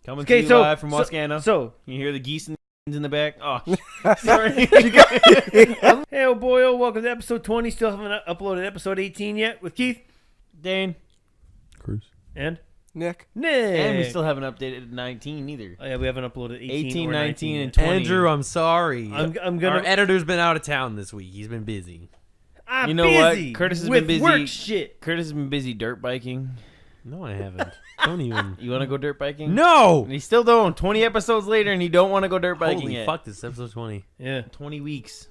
Coming to you live from Wascana. So you hear the geese in the back. Oh, sorry. Hey, oh boy, welcome to episode 20. Still haven't uploaded episode 18 yet with Keith, Dane, Cruz, and Nick. and we still haven't updated 19 either. Oh, yeah, we haven't uploaded 18 or 19, and 20. Andrew, I'm sorry. I'm gonna. Our editor's been out of town this week. He's been busy. I'm you know busy what? Curtis has with been busy. Work shit. Curtis has been busy dirt biking. No, I haven't. Don't even. You want to go dirt biking? No. And he still don't. 20 episodes later, and he don't want to go dirt biking Holy yet. fuck! This is episode 20. Yeah. 20 weeks.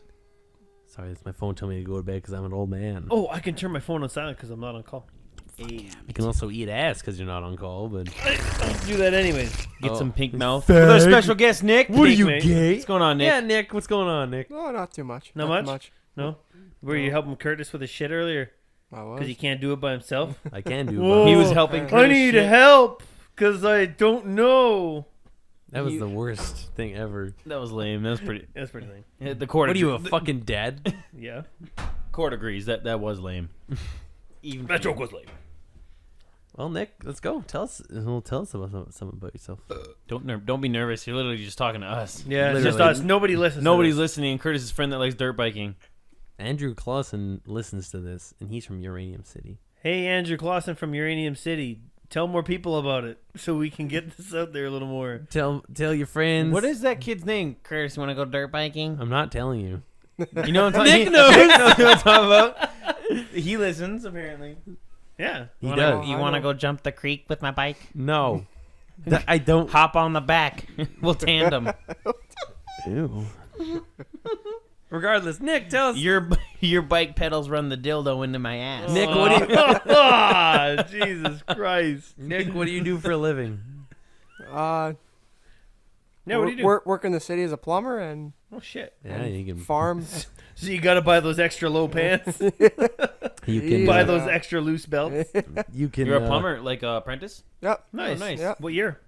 Sorry, it's my phone telling me to go to bed because I'm an old man. Oh, I can turn my phone on silent because I'm not on call. You can also eat ass because you're not on call, but I'll do that anyways. Get some pink mouth. Fag. With our special guest, Nick. what are Nick, you, mate. gay? What's going on, Nick? Yeah, Nick. What's going on, Nick? No, not too much. Not Not much? No? Were you helping Curtis with his shit earlier? I was. Because he can't do it by himself? I can do. Whoa. But He was helping I Curtis. I need shit. help because I don't know. that was the worst thing ever. That was lame. That was pretty. That's pretty lame. The court. What are you, a the fucking dad? Yeah. court agrees that was lame. Even That joke was lame. Well, Nick, let's go. Tell us about something about yourself. Don't be nervous. You're literally just talking to us. Yeah, it's just Literally. us. Nobody listens. Nobody's to this. listening. Curtis' friend that likes dirt biking. Andrew Clausen listens to this, and he's from Uranium City. Hey, Andrew Clausen from Uranium City. Tell more people about it so we can get this out there a little more. Tell your friends. What is that kid's name? Curtis, want to go dirt biking? I'm not telling you. You know what I'm Nick talking knows. Nick knows what I'm talking about. He listens, apparently. Yeah. He Wanna does. Go, you want to go jump the creek with my bike? No, I don't. Hop on the back. We'll tandem. Ew. Regardless, Nick, tell us. Your bike pedals run the dildo into my ass. Nick, what do you? Ah, Jesus Christ. Nick, what do you do for a living? Yeah, what do you do? Work in the city as a plumber and Oh, shit. Yeah, you can. farm. So you got to buy those extra low pants? You can Buy Yeah. those extra loose belts? You can. You're a plumber, like apprentice? Yep. Nice. nice. Yeah. What year?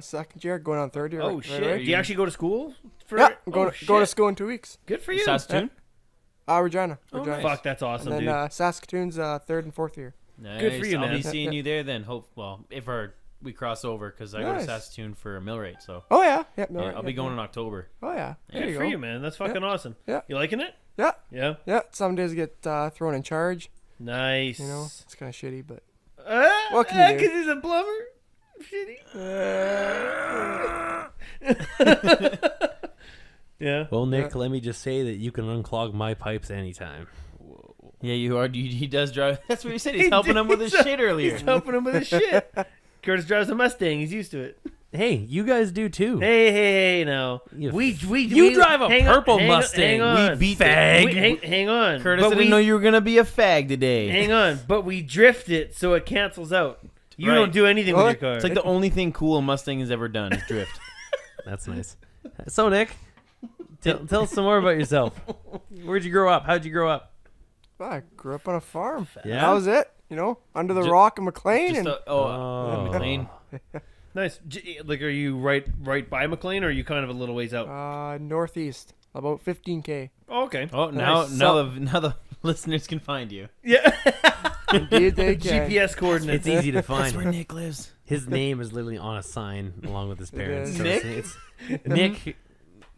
Second year, going on third year. Oh, right shit. away. Do you actually go to school? For Yeah, it? I'm going Oh, to shit. school in 2 weeks. Good for you. Saskatoon? Regina. Oh, Regina. fuck, that's awesome, And dude. then Saskatoon's third and fourth year. Nice. Good for you, I'll man. be seeing you there then. If we cross over, because I go to Nice. Saskatoon for a mill rate. So Oh yeah. Yeah. yeah, I'll be going in October. Oh yeah. There Good you for go. you, man. That's fucking awesome. Yeah. You liking it? Yeah. Yeah. Yeah. Some days get thrown in charge. Nice. You know, it's kind of shitty, but What can you do? Because he's a plumber? Shitty. Yeah. Well, Nick, let me just say that you can unclog my pipes anytime. Yeah, you are. He does drive. That's what he said. He's helping him with his shit earlier. He's helping him with his shit. Curtis drives a Mustang. He's used to it. Hey, you guys do too. Hey, now. You We drive a hang on, purple hang on, Mustang. Hang on. We beat Fag. Hang on. Curtis, I But didn't know you were gonna be a fag today. Hang on. But we drift it so it cancels out. You Right. don't do anything with What? your car. It's like the only thing cool a Mustang has ever done is drift. That's nice. So, Nick, tell us some more about yourself. Where'd you grow up? How'd you grow up? I grew up on a farm. Yeah? That was it. You know, under the Ju- rock in McLean. Just And McLean. Nice. Like, are you right by McLean, or are you kind of a little ways out? northeast, about 15K. Oh, okay. Oh, now Nice. now the listeners can find you. Yeah. Indeed, they can. GPS coordinates. It's easy to find. Nick lives. His name is literally on a sign along with his parents. is. So Nick? It's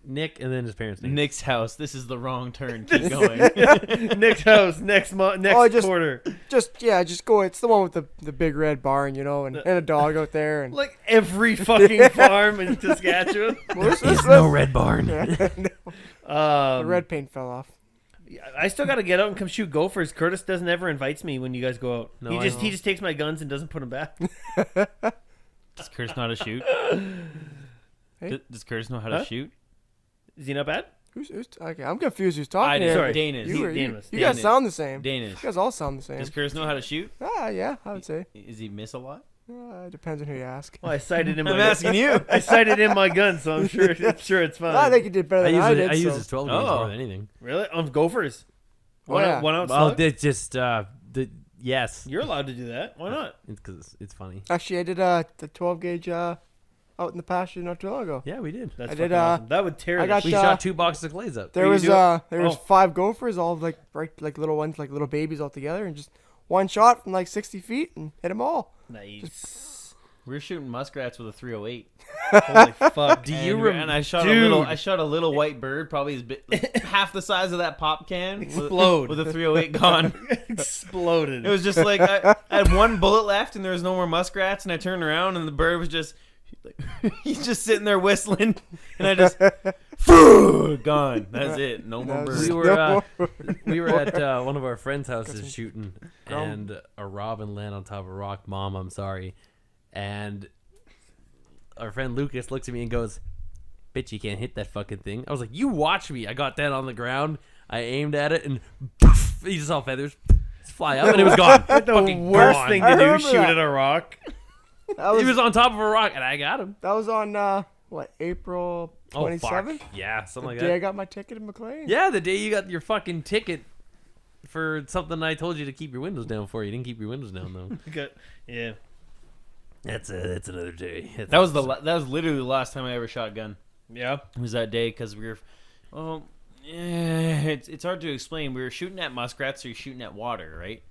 Nick, and then his parents' name. Nick's house. This is the wrong turn. Keep going. Next house, next quarter. Just go. It's the one with the big red barn, you know, and a dog out there. And Like every fucking farm in Saskatchewan. There's no red barn. the red paint fell off. I still got to get out and come shoot gophers. Curtis doesn't ever invites me when you guys go out. No, he I just know. he just takes my guns and doesn't put them back. Does Curtis know how to shoot? Hey? Does Curtis know how Huh? to shoot? Is he not bad? Who's okay? I'm confused. Who's I talking do. here? Sorry. Danish. You, Danish. you guys Danish. sound the same. Danish. You guys all sound the same. Does Curtis know how to shoot? Yeah, I would say. Is he miss a lot? Depends on who you ask. Well, I sighted in my. I'm asking you. I sighted in my gun, so I'm sure it's fine. I think you did better than I did. I use so. his 12 gauge Oh. more than anything. Really on gophers. Oh, yeah. One out Well, slug? it's just yes, You're allowed to do that. Why not? it's because it's funny. Actually, I did the 12 gauge out in the pasture not too long ago. Yeah, we did. That's I fucking did, awesome. That would tear I the got We shit. shot 2 boxes of clays up. There you was do it? 5 gophers, all like little ones, like little babies all together, and just one shot from like 60 feet and hit them all. Nice. We were shooting muskrats with a 308. Holy fuck. Do you And I shot a little white bird, probably as big, like half the size of that pop can. Explode. With a 308 gone. Exploded. It was just like I had one bullet left and there was no more muskrats, and I turned around and the bird was just like, he's just sitting there whistling, and I just gone. That's it. No more birds. We were at one of our friends' houses shooting, and a robin landed on top of a rock. Mom, I'm sorry. And our friend Lucas looks at me and goes, "Bitch, you can't hit that fucking thing." I was like, "You watch me." I got that on the ground. I aimed at it, and poof, you just saw feathers fly up, and it was gone. The worst thing to do, remember shoot that. at a rock. He was on top of a rock, and I got him. That was on April 27th? Yeah, something like The day I that. got my ticket in McLean. Yeah, the day you got your fucking ticket for something I told you to keep your windows down for. You didn't keep your windows down though. Yeah. That's another day. That was literally the last time I ever shot a gun. Yeah. It was that day because we were, it's hard to explain. We were shooting at muskrats, so you're shooting at water, right?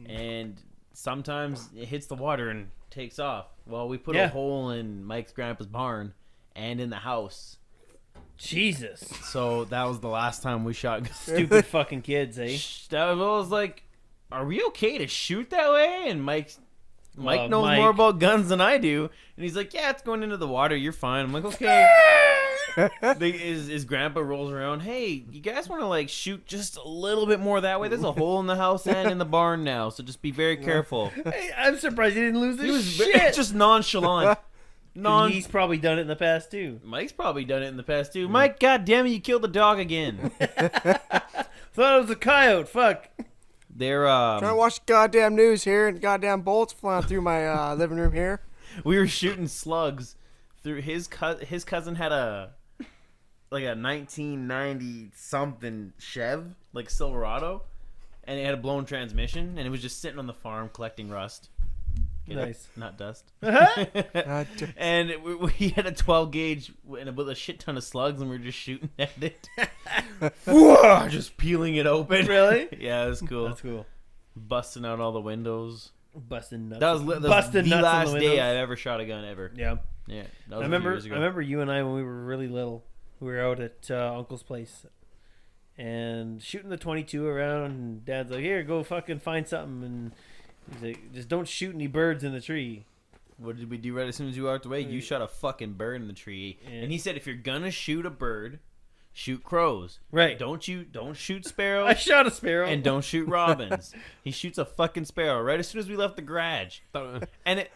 And sometimes it hits the water and takes off. Well, we put a hole in Mike's grandpa's barn and in the house. Jesus. So that was the last time we shot guns. Stupid fucking kids, eh? I was like, are we okay to shoot that way? And Mike knows Mike. more about guns than I do. And he's like, yeah, it's going into the water. You're fine. I'm like, okay. His grandpa rolls around. Hey, you guys want to like shoot just a little bit more that way? There's a hole in the house and in the barn now, so just be very careful. Hey, I'm surprised he didn't lose He his was shit. just nonchalant. He's probably done it in the past too. Mike's probably done it in the past too. Mike, goddamn it, you killed the dog again. Thought it was a coyote. Fuck. They're Trying to watch the goddamn news here, and goddamn bullets flying through my living room here. we were shooting slugs through his cousin had a 1990 something Chev, like Silverado, and it had a blown transmission, and it was just sitting on the farm collecting rust. Nice. Not dust. Uh, And we had a 12 gauge with a shit ton of slugs, and we were just shooting at it. Whoa, just peeling it open. Really? Yeah, it was cool. That's cool. Busting out all the windows. Busting nuts. That was the Busting nuts last on the day windows. I've ever shot a gun ever. Yeah. Yeah, that I was a few remember. years ago. I remember you and I when we were really little. We were out at Uncle's place and shooting the 22 around. And Dad's like, "Here, go fucking find something." And he's like, "Just don't shoot any birds in the tree." What did we do right as soon as you walked away? You shot a fucking bird in the tree. Yeah. And he said, if you're gonna shoot a bird, shoot crows. Right. Don't shoot sparrows. I shot a sparrow. And don't shoot robins. He shoots a fucking sparrow right as soon as we left the garage. And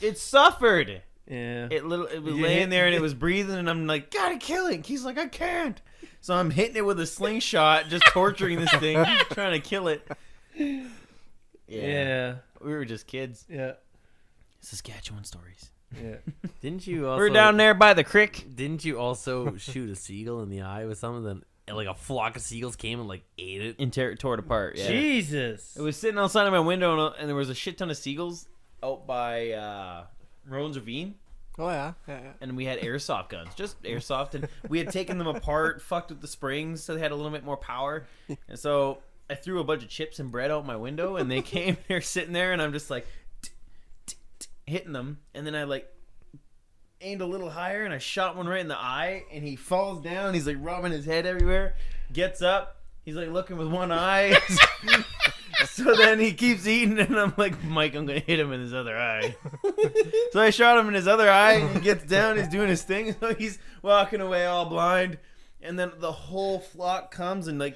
it suffered. Yeah. It was You laying hit- there and it was breathing, and I'm like, gotta kill it. And he's like, I can't. So I'm hitting it with a slingshot, just torturing this thing, trying to kill it. Yeah. We were just kids. Yeah. Saskatchewan stories. Yeah. Didn't you also? We're down there by the creek. Didn't you also shoot a seagull in the eye with something? Then like a flock of seagulls came and like ate it. And tore it apart. Yeah. Jesus. It was sitting outside of my window, and there was a shit ton of seagulls out by Rowan's Ravine. Oh yeah. And we had airsoft guns, just airsoft, and we had taken them apart, fucked with the springs so they had a little bit more power. And so I threw a bunch of chips and bread out my window, and they came. They're sitting there, and I'm just like hitting them, and then I like aimed a little higher, and I shot one right in the eye, and he falls down. He's like rubbing his head everywhere. Gets up. He's like looking with one eye. So then he keeps eating, and I'm like, Mike, I'm gonna hit him in his other eye. So I shot him in his other eye, and he gets down, he's doing his thing, so he's walking away all blind, and then the whole flock comes and like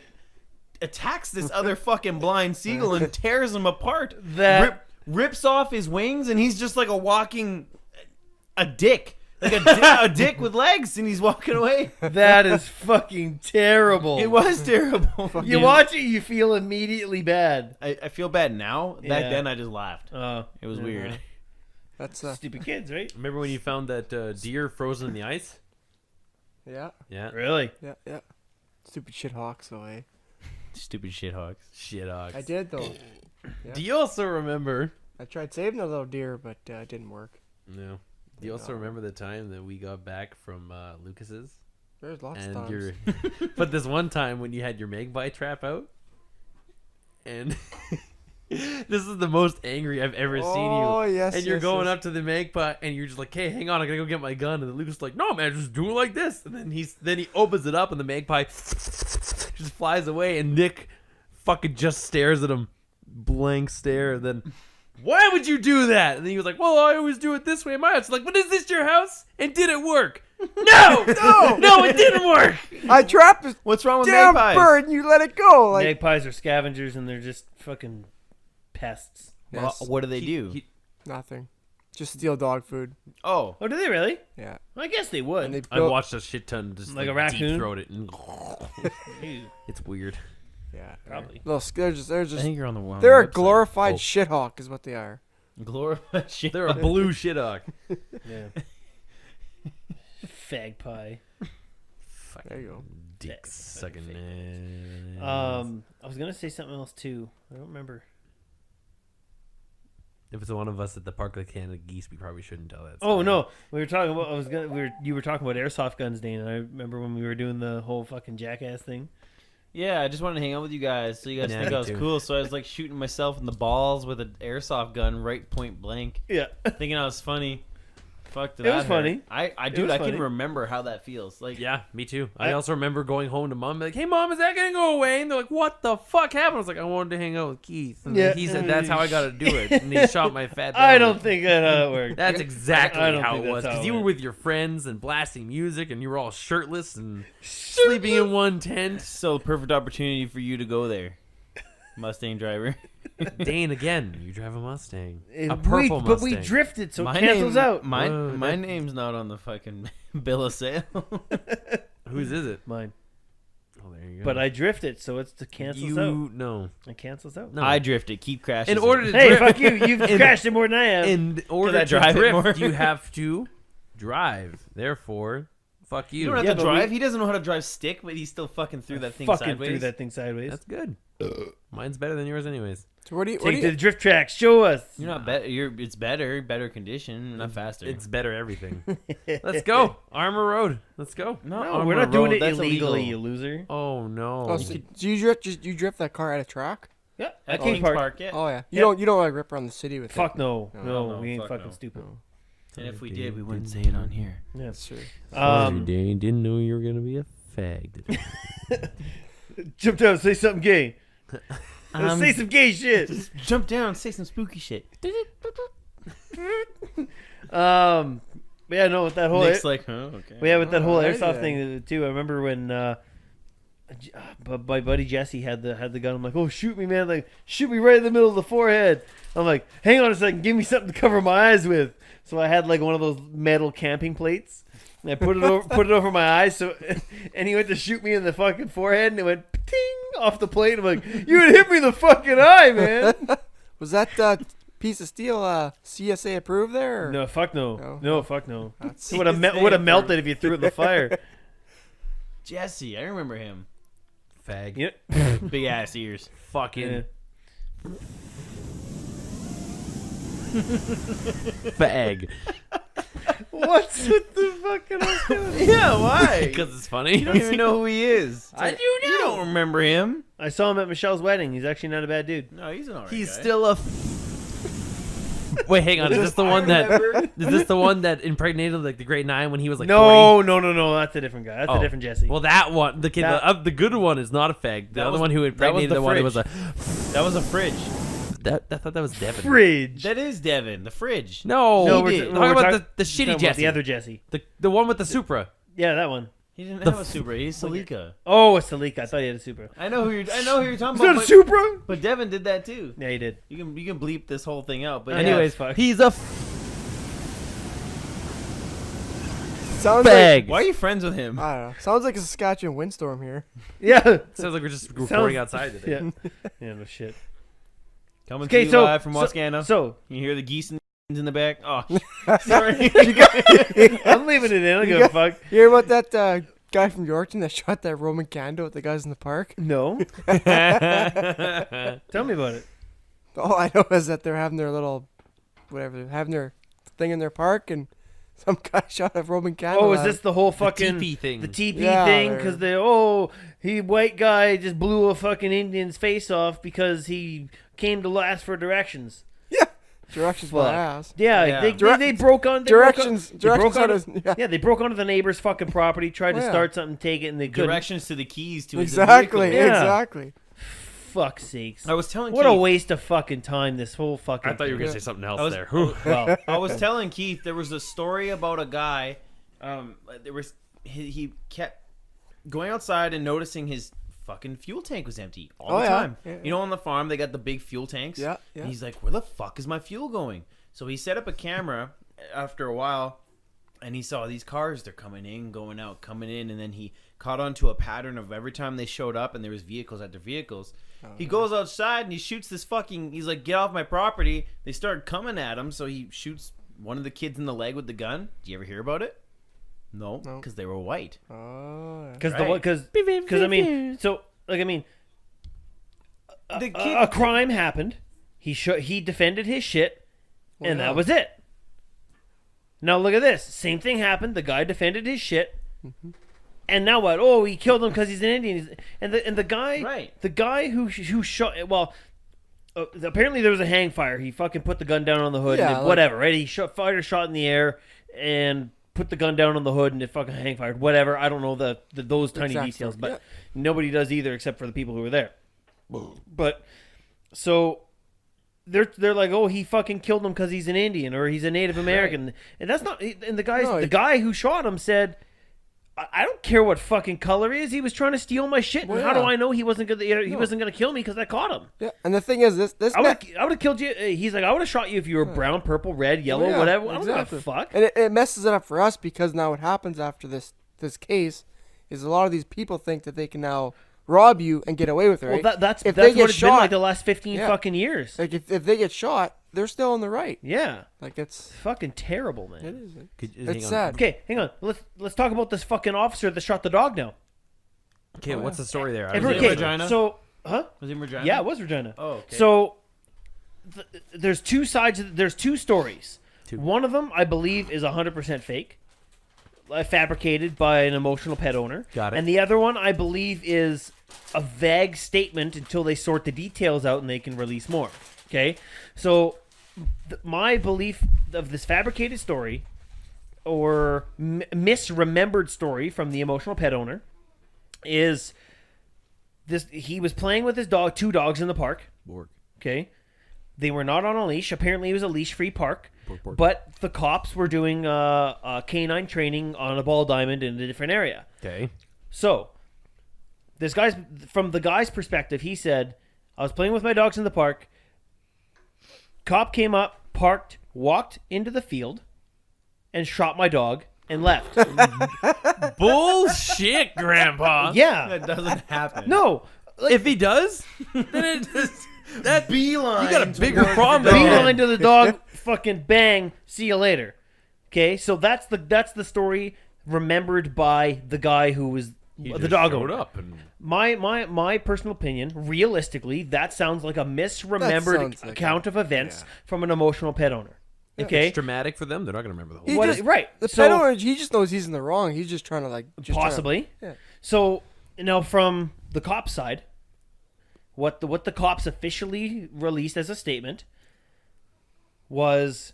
attacks this other fucking blind seagull and tears him apart. Rips off his wings, and he's just like a dick. Like a dick with legs, and he's walking away. That is fucking terrible. It was terrible. You watch it, you feel immediately bad. I feel bad now. Back Yeah. then, I just laughed. Oh, It was weird. That's stupid kids, right? Remember when you found that deer frozen in the ice? yeah. Yeah. Really? Yeah. Stupid shit hawks, though, eh? Stupid shithawks. Shit hogs. I did though. Yeah. Do you also remember? I tried saving a little deer, but it didn't work. No. Do you also remember the time that we got back from Lucas's? There's lots of And times. but this one time when you had your magpie trap out, and This is the most angry I've ever seen you. Oh, yes. And you're yes, going yes. up to the magpie, and you're just like, "Hey, hang on, I gotta go get my gun." And then Lucas is like, "No, man, just do it like this." And then he opens it up, and the magpie just flies away, and Nick fucking just stares at him, blank stare. And then, why would you do that? And then he was like, "Well, I always do it this way in my house." It's like, "But is this your house? And did it work?" No, no, it didn't work. I trapped this What's wrong with damn magpies? bird and you let it go. Like, Magpies are scavengers, and they're just fucking pests. yes, What do they do? nothing. Just steal dog food. Oh, Oh, do they really? Yeah. I guess they And would. they I built, watched a shit ton just Like like a raccoon? deep throat it, and Ew, it's weird. yeah, probably. they're just I think you're on the wrong. they're a website. glorified Oh. shithawk is what they are. glorified shit. They're a blue shithawk. Yeah. Fag pie. There you go. Dick Yeah, sucking. I was gonna say something else too. I don't remember. If it's one of us at the Park of Canada Geese, we probably shouldn't tell that. Oh story. no, we were talking about. You were talking about airsoft guns, Dane, and I remember when we were doing the whole fucking jackass thing. Yeah, I just wanted to hang out with you guys, so you guys Yeah, think me I was too. cool. So I was like shooting myself in the balls with an airsoft gun, right point blank, Yeah. thinking I was funny. Fuck, did It that was hurt. funny. Dude, was I funny. can remember how that feels. Like, Yeah, me too. I I- also remember going home to mom, and be like, "Hey, mom, is that gonna go away?" And they're like, "What the fuck happened?" I was like, "I wanted to hang out with Keith." And Yeah. he said, "That's how I got to do it." And he shot my fat. I belly. don't think that's how it worked. That's exactly I don't how think it was. that's how Because it you were went. with your friends and blasting music, and you were all shirtless and sleeping in one tent. so perfect opportunity for you to go there, Mustang driver. Dane, again, you drive a Mustang, And a purple but we Mustang. drifted, so my it cancels name, out. My Whoa, my that- name's not on the fucking bill of sale. Whose is it? Mine. Oh, there you go. But I drifted, so it's to cancels out. you no It cancels out. no. I drifted. Keep crashing. In order to Hey, drift, fuck you! You've crashed it more than I have. in order I to drive it drift, more? you have to drive. Therefore, fuck you. you don't have Yeah, to but drive. we- He doesn't know how to drive stick, but he still fucking threw that thing fucking sideways. threw that thing sideways. That's good. Mine's better than yours, anyways. So what do you? What Take do to you the drift tracks. Show us. You're not better. It's better condition, not faster. It's better everything. Let's go. Armor Road. Let's go. no, No, we're Armor not doing Road, it that's illegally, illegal. you loser. Oh no. oh, so do you drift? You drift that car at a track? Yeah, At King Kings Park. Park, yeah. Oh yeah. Yeah. You don't like rip around the city with Fuck it. no, No, no, no, we ain't fuck fucking no. stupid. No. And if we did, we wouldn't say it on here. Yeah. That's true. Dane didn't know you were gonna be a fag. Jump down, say something gay. Say some gay shit. Jump down, say some spooky shit. But yeah, no, with that whole Nick's like, huh, okay. yeah, with that whole Alright airsoft then. thing too. I remember when my buddy Jesse had the gun. I'm like, oh, shoot me, man! Like, shoot me right in the middle of the forehead. I'm like, hang on a second, give me something to cover my eyes with. So I had like one of those metal camping plates. And I put it over my eyes. So, and he went to shoot me in the fucking forehead, and it went ting off the plate. I'm like, you would hit me in the fucking eye, man. Was that piece of steel CSA approved there? Or? No, fuck no, No? no, fuck no. That's- It would have melted if you threw it in the fire. Jesse, I remember him. Fag. Yeah. Big ass ears. Fucking Yeah. fag. What's with the fucking? Yeah, why? Because it's funny. You don't even know who he is. I do You don't remember him. I saw him at Michelle's wedding. He's actually not a bad dude. No, he's an alright He's guy. still a. Wait, hang on. Is this the one that? Is this the one that impregnated like the grade 9 when he was like 40? No. That's a different guy. That's Oh. a different Jesse. Well, that one, the kid, That- the good one is not a fag. The That other was- one who impregnated the the one who was fridge. a. That was a fridge. I thought that was Devin. Fridge. That is Devin, the fridge. No, No, He we're, did. no, talking we're about talk- the talking shitty about Jesse. the other Jesse. the one with the Supra. Yeah, that one. He didn't The have a Supra. He's Salika. Oh, it's Salika. I thought he had a Supra. I know who you're talking Is that about. a But, Supra? but Devin did that too. Yeah, he did. You can bleep this whole thing out. But Yeah, Anyways, it's fucked. he's a Sounds fag. like why are you friends with him? I don't know. Sounds like a Saskatchewan windstorm here. Yeah. Sounds like we're just recording outside today. Yeah. Yeah, no shit. Coming Okay, to you so live from Wascana. So You hear the geese in the back? Oh, sorry. I'm leaving it in. I don't give a fuck. You hear about that guy from Yorkton that shot that Roman candle at the guys in the park? No. Tell me about it. All I know is that they're having their little, whatever, they're having their thing in their park, and Some guy shot a Roman candle. Oh, is at this him. the whole fucking TP thing. The TP Yeah, thing or- because he white guy just blew a fucking Indian's face off because he came to ask for directions. Yeah. Directions my Fuck. ass. Yeah, Yeah. they broke on Directions. They Directions broke on, on his- yeah. yeah, they broke onto the neighbor's fucking property, tried to Yeah. start something, take it, and they couldn't. Directions to the keys to his Exactly. vehicle. Yeah. Exactly. Fuck's sakes! I was telling What Keith, a waste of fucking time. This whole fucking. I thought you were thing. gonna say something else I was- there. Whew. Well, I was telling Keith there was a story about a guy. He kept going outside and noticing his fucking fuel tank was empty all Oh, the yeah. time. Yeah, You know, on the farm they got the big fuel tanks. Yeah, yeah. And he's like, "Where the fuck is my fuel going?" So he set up a camera after a while, and he saw these cars. They're coming in, going out, coming in, and then he caught onto a pattern of every time they showed up and there was vehicles at their vehicles. He goes outside and he shoots this fucking. He's like, "Get off my property!" They start coming at him, so he shoots one of the kids in the leg with the gun. Do you ever hear about it? No, No. because they were white. Oh. because Right. because I mean, so like I mean, The a crime happened. He defended his shit, and yeah. that was it. Now look at this. Same thing happened. The guy defended his shit, and now what? Oh, he killed him because he's an Indian. And the guy, Right. the guy who shot. Well, apparently there was a hang fire. He fucking put the gun down on the hood. Yeah, and like- whatever. Right? He fired a shot in the air and put the gun down on the hood, and it fucking hang fired. Whatever. I don't know those tiny Exact details, story, but yeah. nobody does either except for the people who were there. But so they're like, oh, he fucking killed him because he's an Indian or he's a Native American, and that's not. And the guy who shot him said, I don't care what fucking color he is. He was trying to steal my shit. Well, and how do yeah. I know he wasn't gonna kill me because I caught him? Yeah. And the thing is, this I man- would have killed you. He's like, I would have shot you if you were brown, purple, red, yellow, yeah, whatever. I don't exactly. give a fuck. And it messes it up for us because now what happens after this case is a lot of these people think that they can now rob you and get away with it. Right? Well, that's if that's they get what it's been shot, like the last 15 Yeah. fucking years. like if they get shot, they're still on the right. Yeah, Like it's fucking terrible, man. it is. Hang It's on. sad. Okay, hang on. Let's talk about this fucking officer that shot the dog now. Okay, what's the story there? I Was don't it know. in Regina? So, huh? Was he in Regina? Yeah, it was Regina. Oh, okay. So there's two sides. There's two stories. Two. One of them, I believe, is 100% fake, fabricated by an emotional pet owner. Got it. And the other one, I believe, is a vague statement until they sort the details out and they can release more. Okay, so my belief of this fabricated story or misremembered story from the emotional pet owner is this: he was playing with his dog, two dogs in the park. Borg. Okay. They were not on a leash. Apparently, it was a leash-free park. Borg, borg. But the cops were doing canine training on a ball diamond in a different area. Okay. So, from the guy's perspective, he said, I was playing with my dogs in the park. Cop came up, parked, walked into the field, and shot my dog and left. Bullshit, Grandpa. Yeah. That doesn't happen. No. If he does, then it just that Beeline. you got a bigger problem. than Beeline that. to the dog, fucking bang, see you later. Okay, so that's the story remembered by the guy who was He the just dog showed owner. up and My personal opinion, realistically, that sounds like a misremembered sounds like account of events from an emotional pet owner. Okay, it's traumatic for them. They're not going to remember the whole. He What- just- right. The So- pet owner, he just knows he's in the wrong. He's just trying to possibly. Yeah. So now, from the cop's side, what the cops officially released as a statement was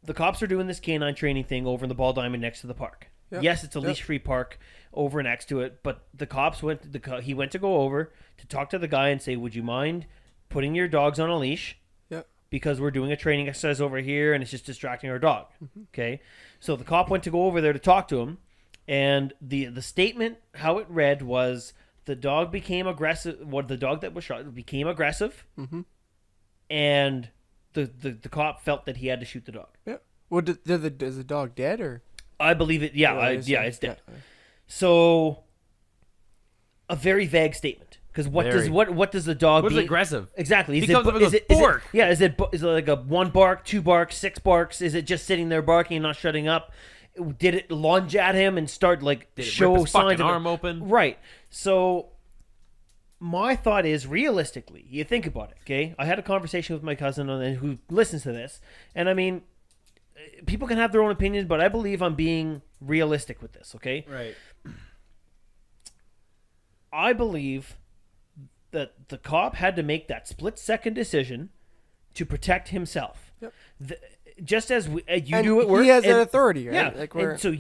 the cops are doing this canine training thing over in the ball diamond next to the park. Yep. Yes, it's a Yep. leash-free park over next to it, but the cops he went to go over to talk to the guy and say, "Would you mind putting your dogs on a leash? Yep. Because we're doing a training exercise over here and it's just distracting our dog." Okay, so the cop went to go over there to talk to him, and the statement, how it read, was the dog became aggressive. What the dog that was shot became aggressive, and the cop felt that he had to shoot the dog. Yeah. Well, is the dog dead or? I believe it. Yeah, is it? it's dead. So, a very vague statement. Because what Very. does the dog? What is being- aggressive? Exactly. He comes up and goes, is "Bark!" Is it like a 1 bark, 2 barks, 6 barks? Is it just sitting there barking and not shutting up? Did it lunge at him and start like Did it show rip his signs fucking of arm open? Right. So my thought is, realistically, you think about it. Okay, I had a conversation with my cousin who listens to this, and I mean, people can have their own opinions, but I believe I'm being realistic with this. Okay, Right. I believe that the cop had to make that split-second decision to protect himself. Yep. Just as you And do at work, he has and- that authority, right? Yeah, Like and so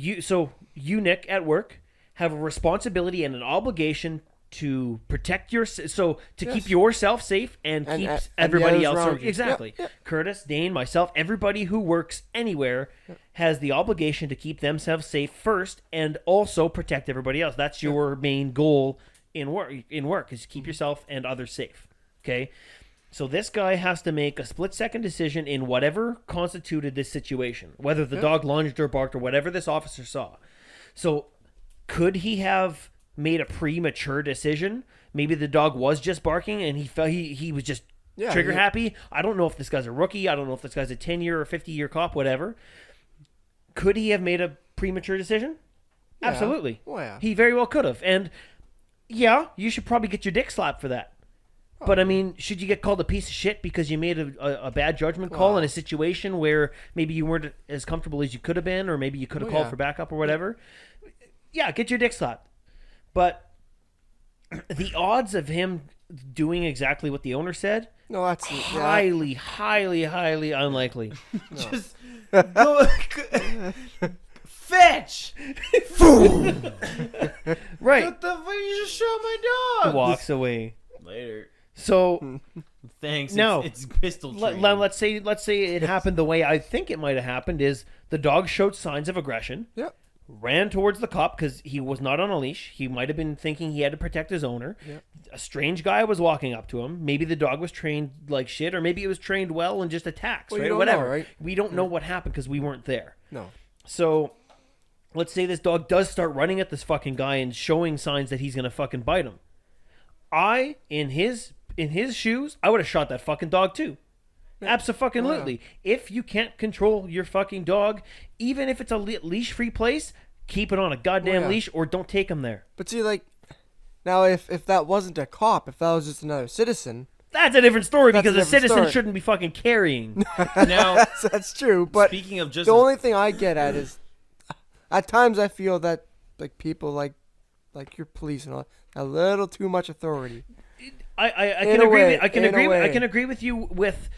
you, Nick, at work, have a responsibility and an obligation to protect to Yes. keep yourself safe and And- keep and the everybody others else around you. exactly. Yep, yep. Curtis, Dane, myself, everybody who works anywhere has the obligation to keep themselves safe first and also protect everybody else. That's your main goal in work. Is to keep yourself and others safe. Okay. So this guy has to make a split-second decision in whatever constituted this situation, whether the dog lunged or barked or whatever this officer saw. So could he have made a premature decision? Maybe the dog was just barking and he felt he was just trigger happy. I don't know if this guy's a rookie. I don't know if this guy's a 10-year or 50-year cop, whatever. Could he have made a premature decision? Yeah. Absolutely. Oh, yeah. He very well could have. And yeah, you should probably get your dick slapped for that. But I mean, should you get called a piece of shit because you made a bad judgment call in a situation where maybe you weren't as comfortable as you could have been, or maybe you could have called for backup or whatever? Yeah, get your dick slapped. But the odds of him doing exactly what the owner said, No, that's highly, highly, highly unlikely. Just go fetch. Right. What the fuck? You just shot my dog. Walks away. Later. So Thanks. No. It's pistol training. let's say it happened the way I think it might have happened. Is the dog showed signs of aggression, Yep. ran towards the cop because he was not on a leash. He might have been thinking he had to protect his owner. Yep. A strange guy was walking up to him. Maybe the dog was trained like shit, or maybe it was trained well and just attacks. Well, you right? don't Whatever. know, right? We don't know what happened because we weren't there. No. So let's say this dog does start running at this fucking guy and showing signs that he's gonna fucking bite him. In his shoes, I would have shot that fucking dog too. Absolutely. If you can't control your fucking dog, even if it's a leash-free place, keep it on a goddamn leash or don't take him there. But see, like, now if that wasn't a cop, if that was just another citizen, That's a different story That's a because a different citizen story. shouldn't be fucking carrying. Now, that's true. But speaking of just the only thing I get at is, at times I feel that like people like your police and all, a little too much authority. I In can a agree. way, I can in a agree. I way. can agree with you with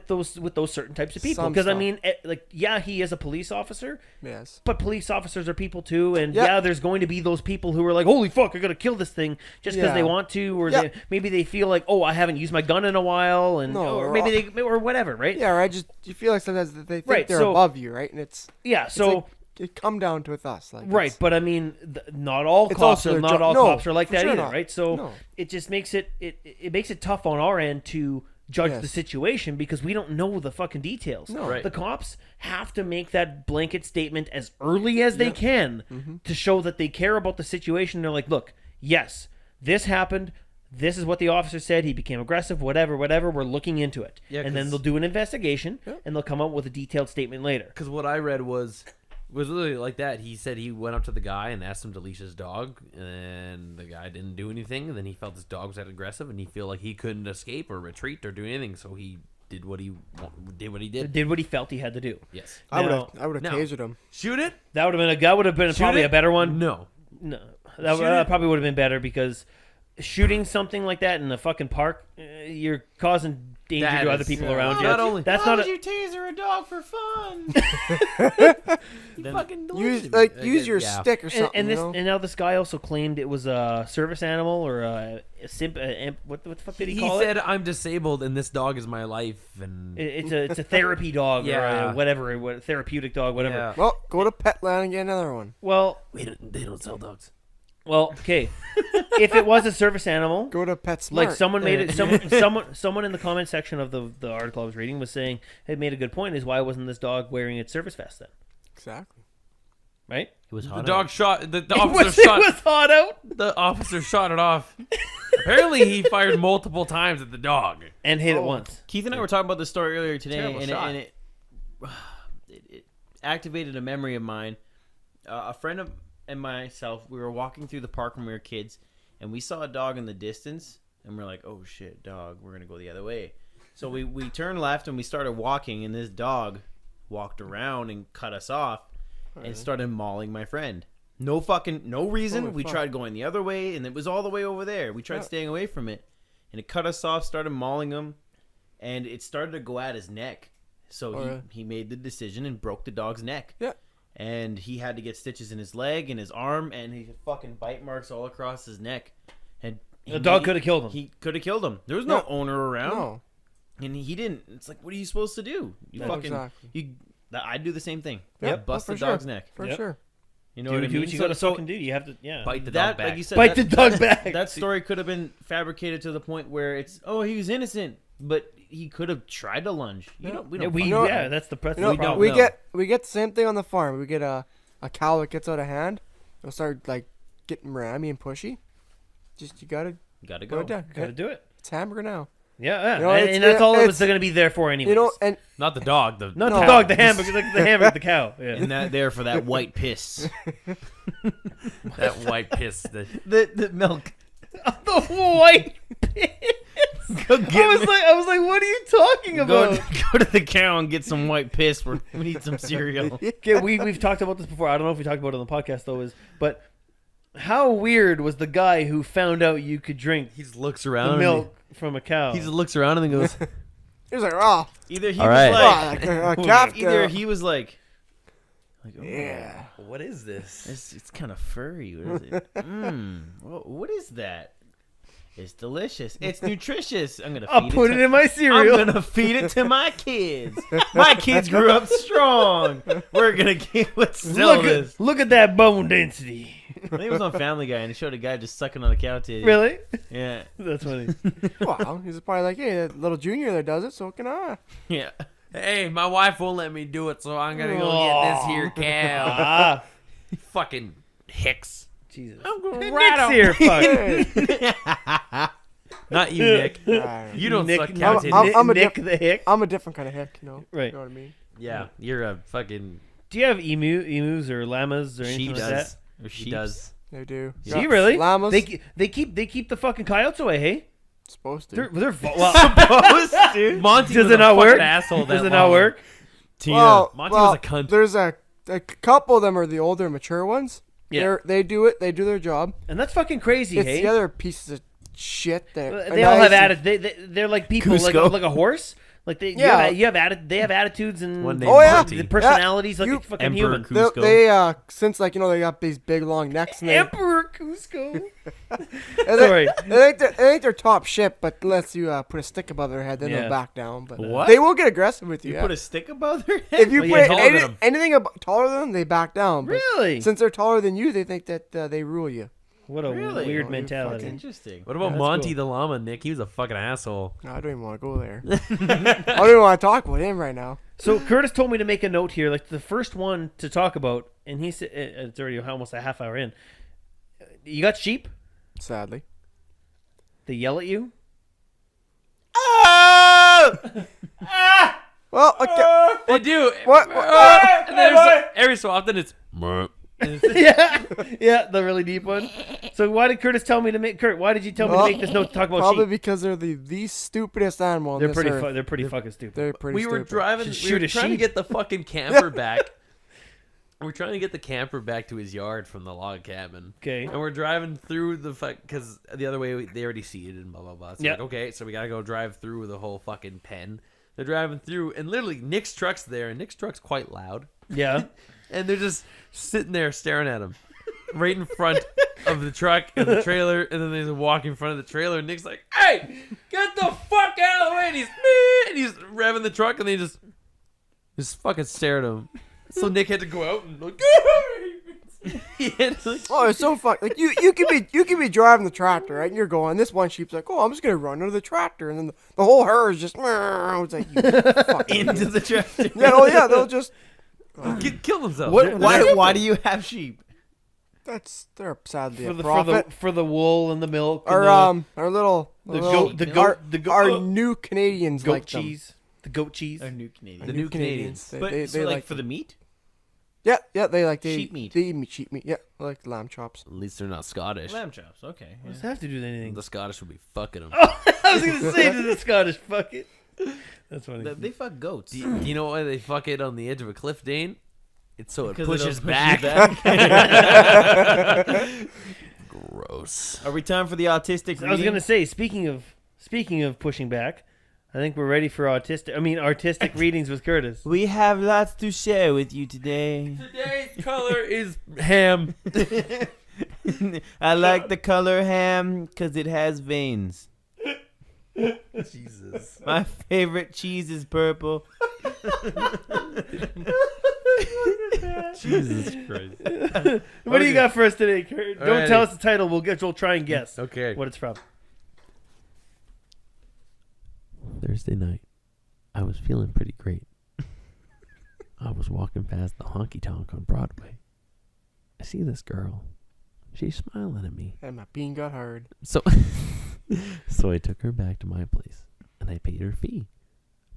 those certain types of people Some because I stuff. mean, he is a police officer, Yes. but police officers are people too, and Yep. there's going to be those people who are like, "Holy fuck, I gotta kill this thing" just because they Yeah. want to, or Yep. maybe they feel like, "Oh, I haven't used my gun in a while," and No, or maybe they or whatever, right? Yeah, right. Just you feel like sometimes that they think Right, they're so- above you, right? And it's So. like, it come down to with us, like Right, it's- but I mean, not all It's cops also are their not job. all No, cops are like for that sure either, not. right? So No. it just makes it makes it tough on our end to judge the Yes. situation because we don't know the fucking details. No. Right. The cops have to make that blanket statement as early as they can to show that they care about the situation. They're like, look, yes, this happened. This is what the officer said. He became aggressive, whatever. We're looking into it. Yeah, and then 'cause- they'll do an investigation Yeah. and they'll come up with a detailed statement later. Because what I read was literally like that. He said he went up to the guy and asked him to leash his dog, and the guy didn't do anything. And then he felt his dog was that aggressive, and he felt like he couldn't escape or retreat or do anything. So he did what he did. Did what he felt he had to do. Yes. I would Now- have no. tasered him. Shoot it. That would have been Shoot probably it? a better one. No. No, Shoot that it? probably would have been better because shooting something like that in the fucking park, you're causing danger That to other is- people yeah. around you. Not only- That's Why not would a, you taser a dog for fun? He fucking Use delusional. use your Yeah. stick or something. and this you know? and now this guy also claimed it was a service animal or a what the fuck did he He call said, it? "I'm disabled, and this dog is my life." And It's a therapy dog or Yeah. a whatever, therapeutic dog, whatever. Yeah. Well, go to Petland and get another one. Well, they don't sell dogs. okay. If it was a service animal, Go to PetSmart. like someone made it, someone in the comment section of the article I was reading was saying, "Hey, made a good point. Is why wasn't this dog wearing its service vest then? Exactly. Right? It was hot. The dog shot. The It officer was, shot. it was hot out The officer shot it off. Apparently, he fired multiple times at the dog. and hit it once. Keith and I were talking about this story earlier today, Terrible and, shot. it activated a memory of mine. A friend of and myself, we were walking through the park when we were kids, and we saw a dog in the distance, and we're like, "Oh shit, dog! We're gonna go the other way." So we turned left and we started walking, and this dog walked around and cut us off and started mauling my friend. No reason. Holy We fuck. tried going the other way, and it was all the way over there. We tried staying away from it, and it cut us off, started mauling him, and it started to go at his neck. So he made the decision and broke the dog's neck. Yeah. And he had to get stitches in his leg and his arm, and he had fucking bite marks all across his neck. And The dog could have killed him. He could have killed him. There was no owner around. No. And he didn't. It's like, what are you supposed to do? You No, fucking. exactly. I'd do the same thing. Yep. Bust Oh, the for dog's sure. neck. For Yep. sure. You know do what I mean? what you gotta fucking do. You have to, yeah. Bite the that, dog back. like you said, Bite the dog back. That story could have been fabricated to the point where it's, oh, he was innocent, but he could have tried to lunge. We don't. Yeah, fucking know- yeah, that's the You the know, problem. we know. get the same thing on the farm. We get a cow that gets out of hand. It'll start like getting rammy and pushy. Just you gotta Gotta go go. down. Gotta do it. It's hamburger now. Yeah, You know, and, it's- and that's all it was it's- going to be there for anyways. You know, and Not the dog. not No. the dog, the hamburger, the hamburger, the cow. Yeah. And that there for that white piss. That white piss. the milk. The white piss. Go get I was like, what are you talking go, about? go to the cow and get some white piss. We need some cereal. Okay, we've talked about this before. I don't know if we talked about it on the podcast though. But how weird was the guy who found out you could drink He just looks the around. milk from a cow? He just looks around and then goes, he was like, oh, Either he All was right. like, like a calf. either he was like oh, Yeah. "What is this?" it's kind of furry. What is it? What is that? It's delicious. It's nutritious. I'm gonna feed I'll put it in my I'm cereal. gonna feed it to my kids. My kids grew up strong. We're gonna let's sell this. Look at that bone density. I think it was on Family Guy, and it showed a guy just sucking on a cow titty. Really? Yeah. That's funny. Wow, he's probably like, hey, that little junior that does it, so can I. Yeah. Hey, my wife won't let me do it, so I'm gonna go get this here cow. Ah, Fucking hicks. Jesus. I'm going Nick's here, fuck. Not you, Nick. Alright. You don't Nick, suck cow I'm- titties. I'm a Nick diff- the hick. I'm a different kind of hick, you know. Right. You know what I mean? Yeah, you're a fucking. Do you have emus or llamas or anything She like does. that? Or She sheeps. does. They do. Do you really? Llamas. They keep the fucking coyotes away. Hey, supposed to. they're well. Supposed to. Monty Does was it a not fucking work? asshole. Does that it not long. work? Well, Monty was a cunt. There's a couple of them are the older, mature ones. Yeah. They do it. They do their job. And that's fucking crazy. It's Hey, the other pieces of shit that they all have attitude. They're like people, Cusco. like a horse. Like they, Yeah. you have attitude. They have attitudes and One named Oh, yeah. Monty. the personalities like You- a fucking Emperor human. Cusco. They since like they got these big long necks and they Emperor Cusco. and Sorry. they ain't their top shit, but unless you put a stick above their head, then Yeah. they'll back down. But What? they will get aggressive with you. You yeah. put a stick above their head? If you Well, put yeah, taller than 'em. anything taller than them, they back down. But Really? since they're taller than you, they think that they rule you. What a Really? weird Oh, you mentality. fucking- Interesting. What about That's Monty cool. the Llama, Nick? He was a fucking asshole. No, I don't even want to go there. I don't even want to talk about him right now. So Curtis told me to make a note here, like the first one to talk about, and he said it's already almost a half hour in. You got sheep? Sadly. They yell at you? Well, okay. They do. What? And then every so often it's. yeah, yeah, the really deep one. So why did Curtis tell me to make why did you tell me to make this note to talk about Probably sheep? because they're the stupidest animal on They're this pretty earth. they're pretty fucking stupid. They're pretty We were stupid. driving. Just We shoot were a trying to sheep. get the fucking camper back. We're trying to get the camper back to his yard from the log cabin. Okay. And we're driving through the because the other way they already seeded and blah blah blah. So Yeah. like, okay, so we gotta go drive through the whole fucking pen. They're driving through, and literally Nick's truck's there, and Nick's truck's quite loud, Yeah. and they're just sitting there staring at him, right in front of the truck and the trailer, and then they just walk in front of the trailer, and Nick's like, "Hey, get the fuck out of the way!" And he's revving the truck, and they just fucking stare at him. So Nick had to go out and look. He had to, like, Oh, it's so fuck. Like you could be driving the tractor, right? And you're going. This one sheep's like, oh, I'm just gonna run under the tractor, and then the whole herd is just. It's like you fucking Into the tractor. yeah, oh yeah, they'll just. kill themselves. Why do you have sheep? They're sadly For a the, profit. for the wool and the milk and Our little the little- goat the our, goat the goat, our new Canadians goat like them. cheese. The goat cheese. A new Canadian. The new Canadians. They, But they, so they like for the meat? yeah, they Sheep meat. They eat sheep meat. Yeah, I like lamb chops. At least they're not Scottish. Lamb chops. Okay. What does that have to do with anything? The Scottish would be fucking them. I was gonna say to the Scottish, fuck it. That's funny. They fuck goats. Do you know why they fuck it on the edge of a cliff, Dane? It's so it Because pushes it'll back. back. Gross. Are we time for the autistic I was reading? gonna say, speaking of pushing back, I think we're ready for artistic readings with Curtis. We have lots to share with you today. Today's color is ham. I like the color ham because it has veins. Jesus. My favorite cheese is purple. Jesus Christ. What do you got for us today, Kurt? Don't Alrighty. tell us the title. We'll try and guess Okay. what it's from. Thursday night, I was feeling pretty great. I was walking past the honky tonk on Broadway. I see this girl. She's smiling at me. And my bean got hard. So, so I took her back to my place, and I paid her fee.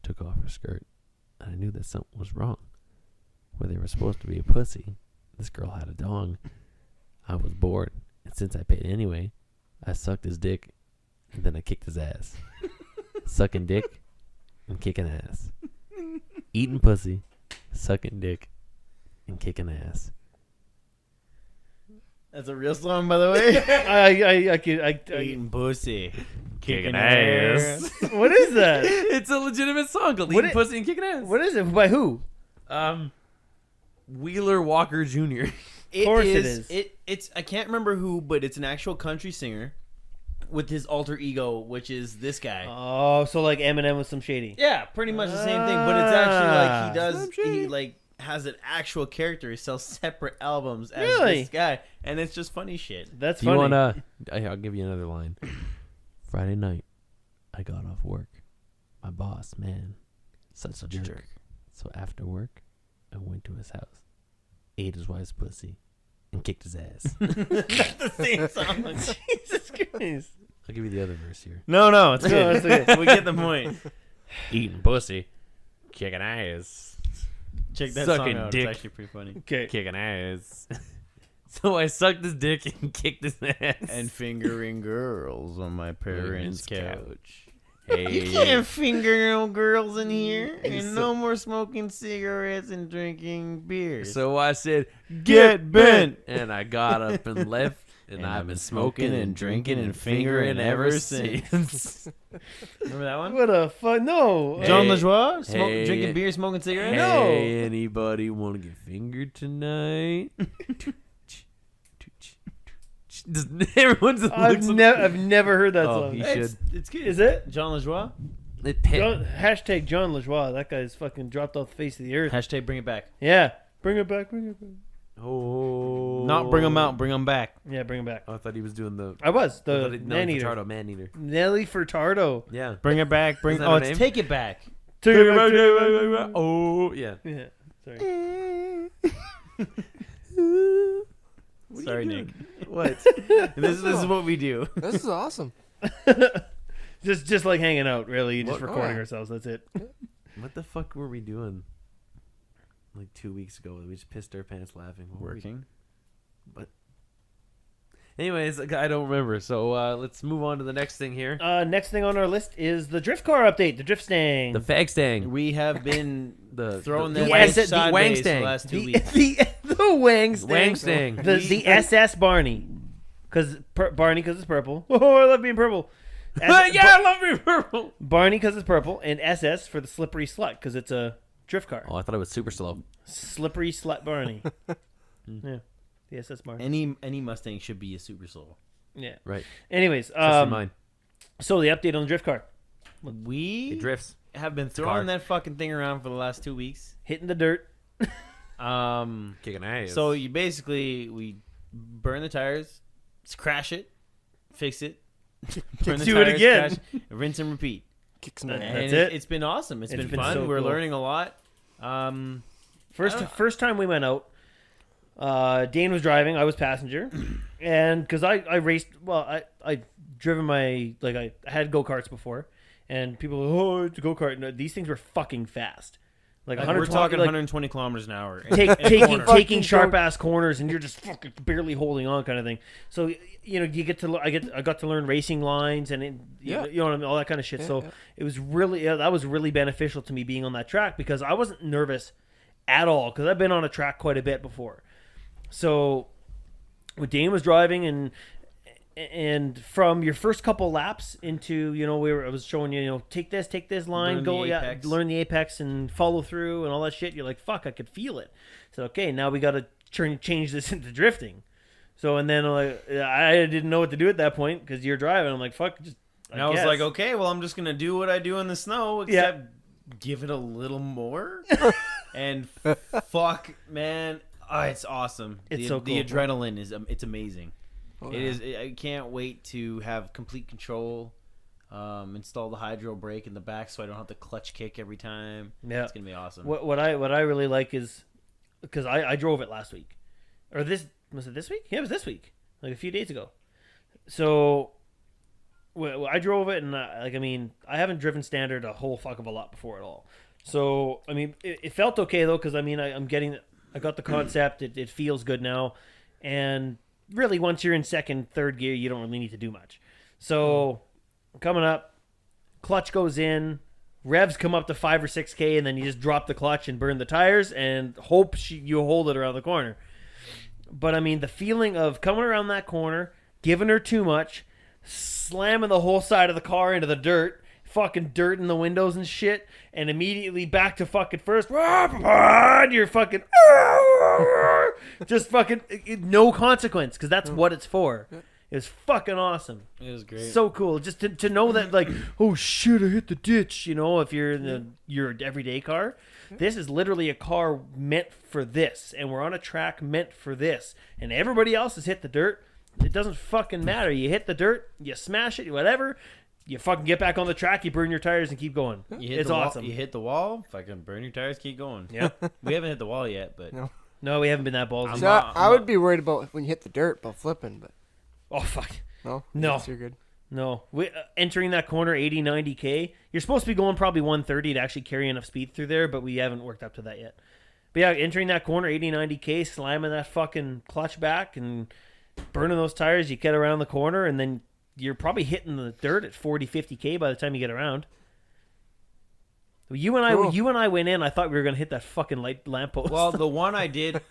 Took off her skirt, and I knew that something was wrong. Where they were supposed to be a pussy, this girl had a dong. I was bored, and since I paid anyway, I sucked his dick, and then I kicked his ass. Sucking dick and kicking ass. Eating pussy, sucking dick, and kicking ass. That's a real song, by the way. I Eating pussy. Kicking ass. what is that? It's a legitimate song called What Eating Pussy and Kicking Ass. What is it? By who? Wheeler Walker Jr. Of course it is. It's I can't remember who, but it's an actual country singer with his alter ego, which is this guy. Oh, so like Eminem with some shady. Yeah, pretty much the same thing, but it's actually like he does. Slim Shady. He like has an actual character. He sells separate albums as Really? this guy, and it's just funny shit. That's Do you funny. wanna? I'll give you another line. Friday night, I got off work. My boss, man, such a jerk. So after work, I went to his house, ate his wife's pussy, and kicked his ass. That's the same song. Jesus Christ. I'll give you the other verse here. No, it's No, good. it's okay. We get the point. Eating pussy, kicking ass, Check that Sucking song out. dick. It's actually pretty funny. Okay. kicking ass. So I sucked his dick and kicked his ass. And fingering girls on my parents' Parents' couch. Hey, You can't finger no girls in here, And and so- no more smoking cigarettes and drinking beers. So I said, Get bent. and I got up and left, and I've been smoking and drinking and fingering ever since. Remember that one? What a fun. No. Hey. John LaJoie? Hey. Drinking beer, smoking cigarettes? No. Hey, anybody want to get fingered tonight? Everyone's I've never heard that Oh, song. he Hey, should. It's good. Is it? John LaJoie? Hashtag John LaJoie. That guy's fucking dropped off the face of the earth. Hashtag bring it back. Yeah. Bring it back. Bring it back. Oh, Not bring them out, bring them back. Yeah, bring him back. I thought he was doing the. I was. I The thought he- no, man eater. Furtado, man eater. Nelly Furtado. Yeah. Bring it back. Bring. Is that Oh, her it's name? take it back. Oh, yeah. Yeah. Sorry. Sorry, Nick. What? This is what we do. This is awesome. Just like hanging out, really. Just What? recording Oh. ourselves. That's it. What the fuck were we doing? Like 2 weeks ago, we just pissed our pants laughing. What were we- Working. Anyways, I don't remember. So let's move on to the next thing here. Next thing on our list is the drift car update. The drift stang. The fag stang. We have been The throwing the them wang- sideways the wang for the stang. last 2 the, weeks. the wang stang. Wang stang. The SS Barney. Barney because it's purple. Oh, I love being purple. Yeah, I love me purple. Barney because it's purple, and SS for the slippery slut because it's a drift car. Oh, I thought it was super slow. Slippery slut Barney. Yeah, the SS Barney. Any Mustang should be a super soul. Yeah. Right. Anyways, Especially mine. so the update on the drift car, We It drifts. have been car. throwing that fucking thing around for the last 2 weeks. hitting the dirt. Kicking ass. So we burn the tires, crash it, fix it, burn the Do it tires, again. crash, rinse and repeat. Kick some That's ass. And it. It's been awesome. It's It's been been fun. so We're cool. learning a lot. First time we went out, Dane was driving. I was passenger, and because I raced. Well, I driven my I had go karts before, and people oh it's a go kart. No, these things were fucking fast. Like We're 120, talking like, 120 kilometers an hour. taking Fucking sharp ass corners, and you're just fucking barely holding on, kind of thing. So you know, you get to I got to learn racing lines and you know what I mean, all that kind of shit. So it was really that was really beneficial to me being on that track because I wasn't nervous at all because I've been on a track quite a bit before. So when Dane was driving and from your first couple laps into, you know, I was showing you, take this line, learn the apex and follow through and all that shit. You're like, fuck, I could feel it. So, okay, now we got to change this into drifting. So, and then I didn't know what to do at that point because you're driving. I'm like, fuck, I was like, okay, well, I'm just going to do what I do in the snow, except give it a little more. And fuck, man, it's awesome. It's so cool. The adrenaline it's amazing. Oh, It is. I can't wait to have complete control. Install the hydro brake in the back so I don't have to clutch kick every time. Yeah, it's gonna be awesome. What I really like is because I drove it last week, or was it this week? Yeah, it was this week, like a few days ago. So I drove it, and I haven't driven standard a whole fuck of a lot before at all. So I mean, it felt okay though because I got the concept. It feels good now, and really, once you're in second, third gear, you don't really need to do much. So, coming up, clutch goes in, revs come up to 5 or 6K, and then you just drop the clutch and burn the tires and hope you hold it around the corner. But, I mean, the feeling of coming around that corner, giving her too much, slamming the whole side of the car into the dirt, fucking dirt in the windows and shit, and immediately back to fucking first. You're fucking just fucking no consequence because that's what it's for. It was fucking awesome. It was great. So cool. Just to know that, like, oh shit, I hit the ditch. You know, if you're in your everyday car, this is literally a car meant for this, and we're on a track meant for this, and everybody else has hit the dirt. It doesn't fucking matter. You hit the dirt, you smash it, whatever. You fucking get back on the track, you burn your tires, and keep going. It's awesome. You hit the wall, fucking burn your tires, keep going. Yeah. We haven't hit the wall yet, but No, we haven't been that ballsy. So I would be worried about when you hit the dirt about flipping, but Oh, fuck. no, No. Yes, you're good. No. Entering that corner, 80, 90K, you're supposed to be going probably 130 to actually carry enough speed through there, but we haven't worked up to that yet. But yeah, entering that corner, 80, 90K, slamming that fucking clutch back and burning those tires, you get around the corner, and then you're probably hitting the dirt at 40, 50K by the time you get around. You and I went in. I thought we were gonna hit that fucking lamppost. well, the one I did,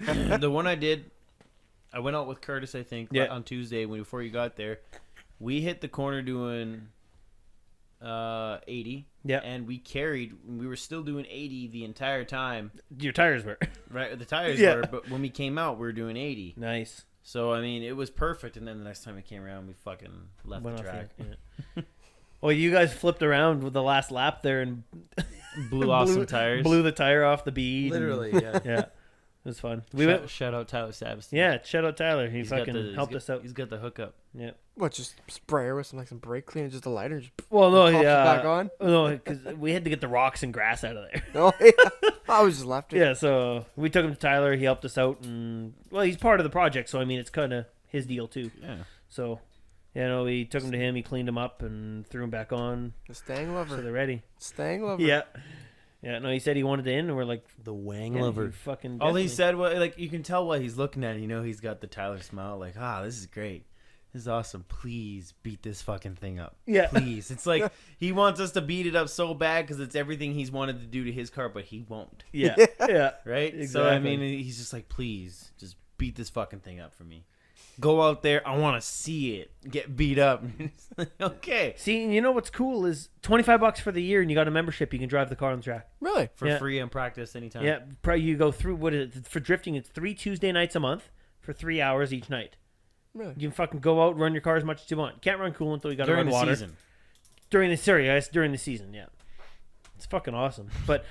I went out with Curtis, I think, on Tuesday before you got there. We hit the corner doing 80. Yeah. And we were still doing 80 the entire time. Your tires were. Right, the tires were, but when we came out, we were doing 80. Nice. So, I mean, it was perfect, and then the next time we came around, we fucking left the track. Well, you guys flipped around with the last lap there and blew off some tires. Blew the tire off the bead. Literally, yeah. Yeah. It was fun. Shout out Tyler Savas. Yeah, shout out Tyler. He He's fucking helped us out. He's got the hookup. Yeah. What, just spray her with some brake cleaner, just a lighter, just Well, no, pops it yeah. back on? No, because we had to get the rocks and grass out of there. No, yeah. I was just left it. Yeah, so we took him to Tyler. He helped us out, and well, he's part of the project, so I mean, it's kind of his deal too. Yeah. So, we took him to him. He cleaned him up and threw him back on. The Stang lover. So they're ready. Stang lover. Yeah. Yeah, no, he said he wanted it in, and we're like, The Wang yeah, lover. you fucking All he definitely- said was, like, you can tell why he's looking at it. You know, he's got the Tyler smile, like, this is great. This is awesome. Please beat this fucking thing up. Yeah. Please. It's like he wants us to beat it up so bad because it's everything he's wanted to do to his car, but he won't. Yeah, yeah. Right? So, I Exactly. mean, he's just like, please, just beat this fucking thing up for me. Go out there. I want to see it get beat up. It's like, okay. See, and you know what's cool is $25 for the year, and you got a membership. You can drive the car on the track. Really? For Yeah. free and practice anytime. Yeah, you go through what is it for drifting? It's 3 Tuesday nights a month for 3 hours each night. Really? You can fucking go out, run your car as much as you want. Can't run coolant though. You got to During run the water season. during the season. Yeah, it's fucking awesome. But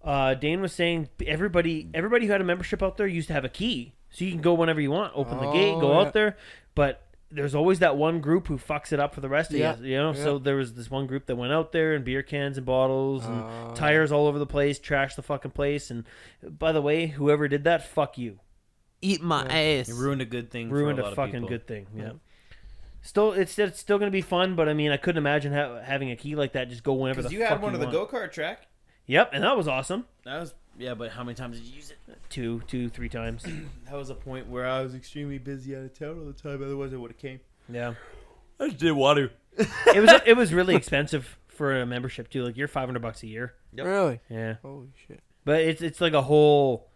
Dane was saying everybody who had a membership out there used to have a key, so you can go whenever you want. Open the gate, go out there. But there's always that one group who fucks it up for the rest of you. You know. Yeah. So there was this one group that went out there and beer cans and bottles and tires all over the place, trashed the fucking place. And by the way, whoever did that, fuck you. Eat my ass. It ruined a good thing. Ruined for a a lot fucking of people. good thing. Yeah. Still, it's still gonna be fun, but I mean, I couldn't imagine having a key like that. Just go whenever the Because fuck you had one of the want. go-kart track. Yep, and that was awesome. That was but how many times did you use it? 2, 3 times. That was a point where I was extremely busy out of town all the time. Otherwise, I would have came. Yeah. I just didn't want to. It was really expensive for a membership too. Like you're $500 a year. Yep. Really? Yeah. Holy shit. But it's like a whole.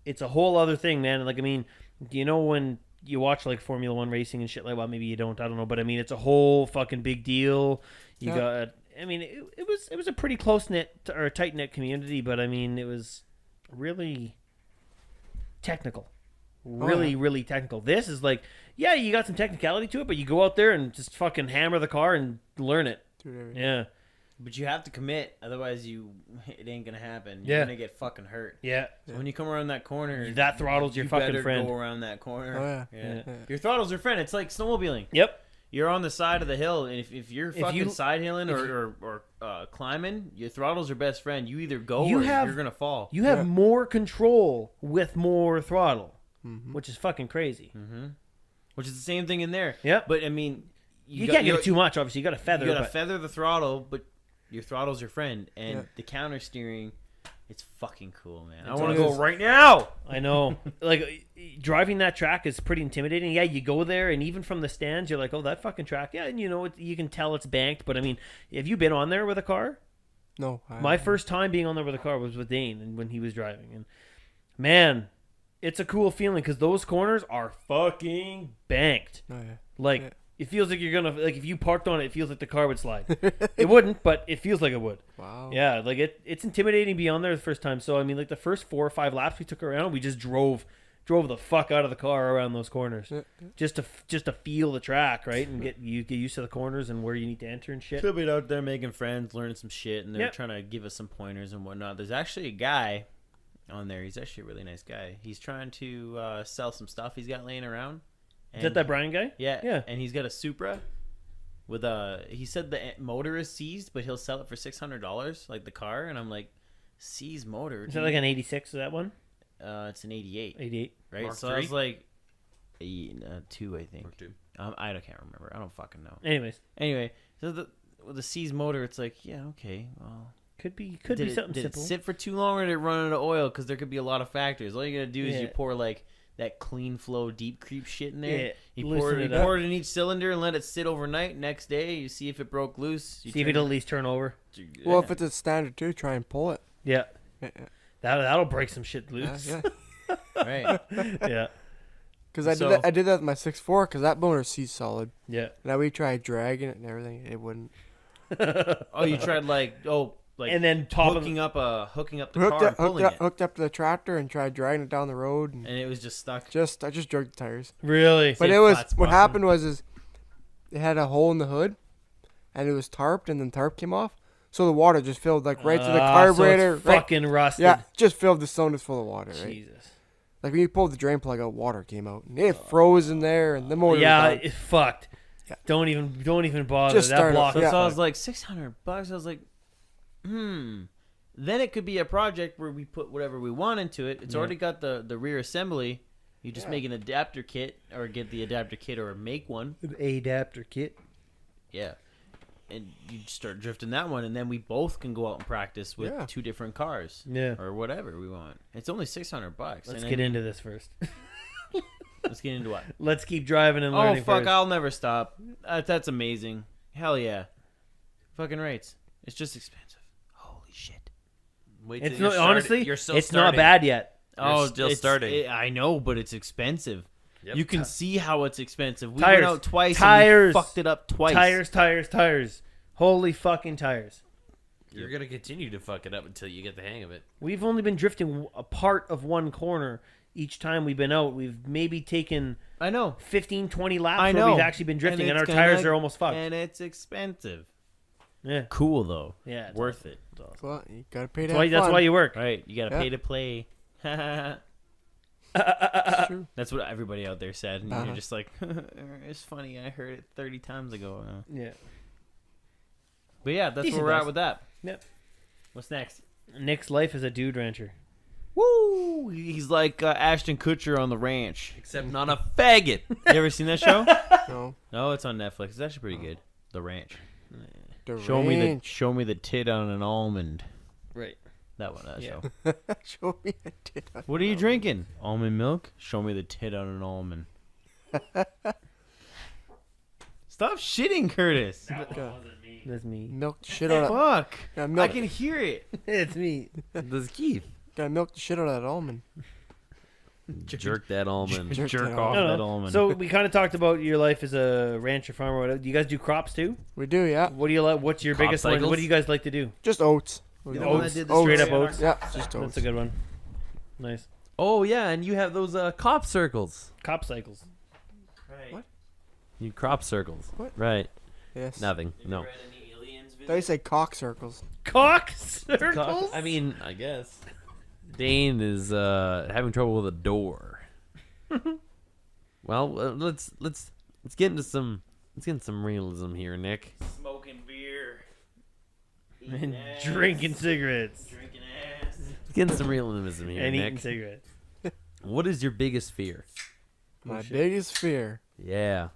It's a whole other thing, man. Like I mean, you know when you watch like Formula One racing and shit like well maybe you don't, I don't know, but I mean it's a whole fucking big deal. You got. I mean it was a pretty close knit or tight knit community, but I mean it was really technical. Really technical. This is like, yeah, you got some technicality to it, but you go out there and just fucking hammer the car and learn it. Yeah. But you have to commit, otherwise it ain't gonna happen. Yeah. You're gonna get fucking hurt. Yeah. So when you come around that corner, That throttles your you fucking better friend. Go around that corner. Oh, yeah. Yeah. Your throttle's your friend. It's like snowmobiling. Yep. You're on the side of the hill, and if you're fucking you- side hilling or climbing, your throttle's your best friend. You either go You or have- you're gonna fall. You have Yeah. more control with more throttle, Mm-hmm. which is fucking crazy. Which is the same thing in there. Yep. But I mean, You can't give it too much, obviously. You got to feather. You gotta but feather the throttle, but your throttle's your friend, and Yeah. the counter steering, it's fucking cool, man. I It want to is. go right now. I know. Like, driving that track is pretty intimidating. Yeah, you go there, and even from the stands, you're like, oh, that fucking track. Yeah, and you know, you can tell it's banked. But, I mean, have you been on there with a car? No. My first time being on there with a car was with Dane and when he was driving. And, man, it's a cool feeling because those corners are fucking banked. Oh, yeah. Like, Yeah. it feels like you're going to, like, if you parked on it, it feels like the car would slide. It wouldn't, but it feels like it would. Wow. Yeah, like, it's intimidating to be on there the first time. So, I mean, like, the first 4 or 5 laps we took around, we just drove the fuck out of the car around those corners. Yeah. Just to feel the track, right? And get used to the corners and where you need to enter and shit. Still been out there making friends, learning some shit, and they're Yep. trying to give us some pointers and whatnot. There's actually a guy on there. He's actually a really nice guy. He's trying to sell some stuff he's got laying around. Is that Brian guy? Yeah. Yeah. And he's got a Supra with a. He said the motor is seized, but he'll sell it for $600, like the car. And I'm like, seized motor? Is that like an 86? Is that one? It's an 88, 88. right? Mark so I III? was like, 2, I think. Mark II. I can't remember. I don't fucking know. Anyways, Anyway, so with the seized motor, it's like, yeah, okay, well. could be Did something it simple. sit for too long, or did it run out of oil? Because there could be a lot of factors. All you gotta do is you Yeah. pour like that clean flow deep creep shit in there. Yeah, You loosen pour it you up. pour it in each cylinder and let it sit overnight. Next day, you see if it broke loose. You See if turn it'll at least turn over. Well, if it's a standard too, try and pull it. Yeah, Yeah. that'll break some shit Yeah. loose. Yeah. right. Yeah, Because I So- did that. I did that with my 6.4 because that motor sees solid. yeah. Now we tried dragging it and everything. It wouldn't. Oh, you tried like And then top of hooking up the Hooked car and up, pulling it, hooked up to the tractor and tried dragging it down the road. And and it was just stuck. I just dragged the tires. really. But Same it was flat spot. what happened was it had a hole in the hood, and it was tarped, and then tarp came off, so the water just filled like right to the carburetor. So it's right, fucking rusted. yeah, just filled the cylinders full of water. Right, Jesus. like when you pulled the drain plug out, water came out, and it froze in there, and the motor. Yeah, was down. it's fucked. Yeah. Don't even bother. Just That start it. block. So, is Yeah. so I fucked. was like $600. I was like, Then it could be a project where we put whatever we want into it. It's Yeah. already got the rear assembly. You just Yeah. make an adapter kit, or get the adapter kit, or make one. An adapter kit. Yeah. And you start drifting that one, and then we both can go out and practice with Yeah. 2 different cars. Yeah. Or whatever we want. It's only $600. Let's and get then- into this first. Let's get into what? Let's keep driving and Oh, learning fuck, first. I'll never stop. That's amazing. Hell yeah. Fucking rates. It's just expensive. Holy shit. Wait It's till not, honestly, you're still it's starting. not bad yet. You're still it's- starting. I know, but it's expensive. Yep. You can see how it's expensive. We Tires. went out twice Tires. and we fucked it up twice. Tires. Holy fucking tires. You're gonna continue to fuck it up until you get the hang of it. We've only been drifting a part of one corner each time we've been out. We've maybe taken I know. 15, 20 laps I where know. we've actually been drifting, and it's our tires gonna- are almost fucked. And it's expensive. Yeah. Cool, though. Yeah. it's Worth it. awesome. It's awesome. Well, you gotta pay to That's why, have that's fun. why you work. Right. You got to Yeah. pay to play. It's true. That's what everybody out there said. And you're Uh-huh. just like, it's funny. I heard it 30 times ago. Yeah. But yeah, that's Decent where we're at price. with that. Yep. What's next? Nick's life as a dude rancher. Woo! He's like Ashton Kutcher on the ranch. Except not a faggot. You ever seen that show? No. No, it's on Netflix. It's actually pretty good. The Ranch. The Show me the tit on an almond. Right. That one. That Yeah. show. Show me a tit. What are you drinking? Almond milk? Show me the tit on an almond. Stop shitting, Curtis. That's me. Milk the shit out of Fuck. Gotta I milk, can hear it. It's me. This is Keith. gotta milk the shit out of that almond. Jerk that almond. Jerk Jerk that off No, that no. almond. So we kind of talked about your life as a rancher farmer. Whatever. Do you guys do crops too? We do, yeah. What do you like? What's your Crop biggest one? cycles? What do you guys like to do? Just oats. You know when I Oats. did the Straight up story on oats. our- Yeah, just That's oats. a good one. Nice. Oh yeah, and you have those crop circles. Cop cycles. Right. What? You crop circles. What? Right. Yes. Nothing. No. They say cock circles. Cock circles. I mean, I guess. Dane is having trouble with a door. Well, let's get into some realism here, Nick. Smoking beer. And drinking cigarettes. Drinking ass. Let's get into some realism here, And eating Nick. cigarettes. What is your biggest fear? My shit. biggest fear. Yeah,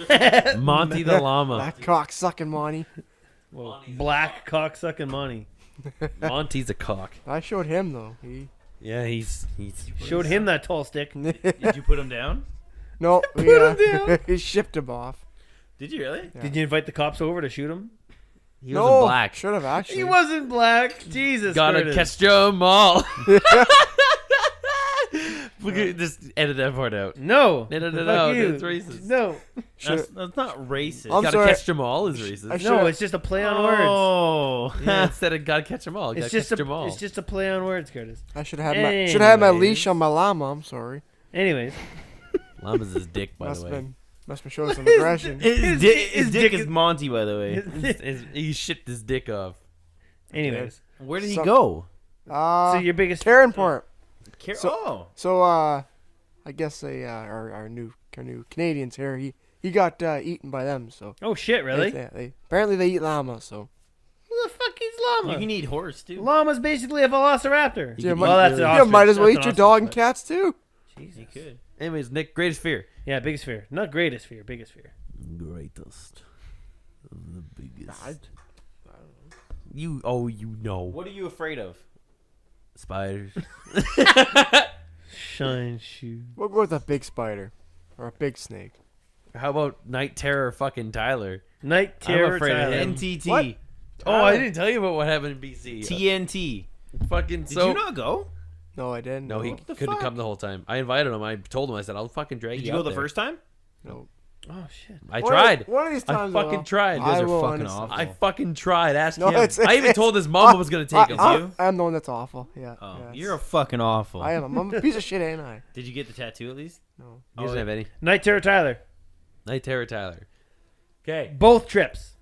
The llama. Monty the Llama. That cock sucking Monty. Well, black cock sucking money. Monty's a cock. I showed him though. He Yeah, he's Showed him that tall stick. Did you put him down? no, Put him down. he shipped him off. Did you really? Yeah. Did you invite the cops over to shoot him? he no, wasn't black. Should have actually. He wasn't black. Jesus. Gotta Curtis. catch them all. We could just edit that part out. No. No, Fuck you. that's racist. No. That's not racist. I'm Gotta sorry. catch them all is racist. I No, should've- it's just a play on words. Oh. Yeah, instead of gotta catch them all, gotta It's just catch them all. it's just a play on words, Curtis. I should have had my Anyways. leash on my llama. I'm sorry. Anyways, Llama's his dick, by Must the have way. been showing some aggression. His his dick dick is Monty, by the way. He shipped his dick off. anyways. Where did he Some- go? So your biggest Karen Port. Oh. So I guess our new Canadians here. He got eaten by them. So Oh shit, really? they apparently they eat llama. So Who the fuck eats You llama? can eat horse, too. Llama's basically a velociraptor. Yeah, well, that's an you ostrich. might as well That's eat an your ostrich, dog and but- cats too. You could. Anyways, Nick, greatest fear. Yeah, biggest fear. Not greatest fear, biggest fear. Greatest. The biggest. I- You know. What are you afraid of? Spiders. Shine shoe. We'll go with a big spider or a big snake. How about Night Terror fucking Tyler? Night I'm terror. afraid of Tyler. him. NTT. What? Oh, I didn't tell you about what happened in BC. TNT. Fucking Did so. you not go? No, I didn't. No, he What the couldn't fuck? come the whole time. I invited him. I told him. I said, I'll fucking drag Did you you go out the there. first time? No. Oh shit. I One tried. One of these I times. fucking tried. You guys I are will fucking understand. awful. I fucking tried. Ask No, him. it's- I even told his mama was gonna take him. You? I'm the one that's awful. Yeah. Oh, yeah, you're a fucking awful. I am. I'm a piece of shit, ain't I? Did you get the tattoo at least? No. He doesn't have any. Night terror Tyler. Night Terror Tyler. Okay. Both trips.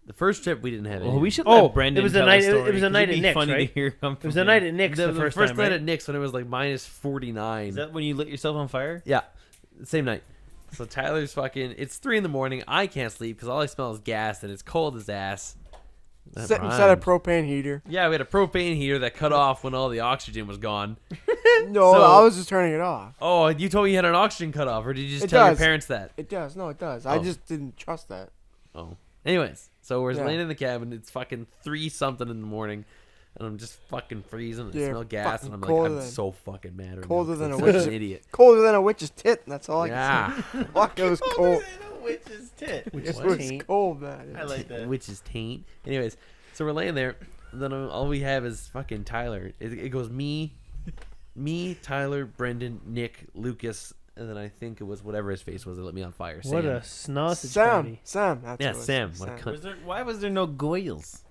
The first trip we didn't have any. Well, we should Oh, let Brendan it was a tell night- the story, it was a 'cause night it'd at be Nick's, funny right? to hear come It was from a night him. at Nick's the, the first first time, night right? at Nick's when it was like minus 49. Is that when you lit yourself on fire? Yeah, same night. So Tyler's fucking. It's 3 a.m. I can't sleep because all I smell is gas and it's cold as ass. That Sitting inside a rhymed. propane heater. Yeah, we had a propane heater that cut off when all the oxygen was gone. No, So- I was just turning it off. Oh, you told me you had an oxygen cut off, or did you just It tell does. your parents that? It does. No, it does. I Oh. just didn't trust that. Oh. Anyways, so we're Yeah. laying in the cabin. It's fucking 3 something in the morning, and I'm just fucking freezing. I Yeah, smell gas, fucking and I'm like, colder I'm than- so fucking mad. Right colder now, than 'cause a I'm such witch's- an idiot. Colder than a witch's tit. That's all I can Yeah, say. Fuck, it was cold. Witch's tit. It What? was cold, man. I like that. which is taint. Anyways, so we're laying there. And then all we have is fucking Tyler. It goes me, Tyler, Brendan, Nick, Lucas, and then I think it was whatever his face was that lit me on fire. What Sam. a sausage Sam. party. Sam. That's Yeah, what it was. Sam. What a cunt. Why was there no goyles?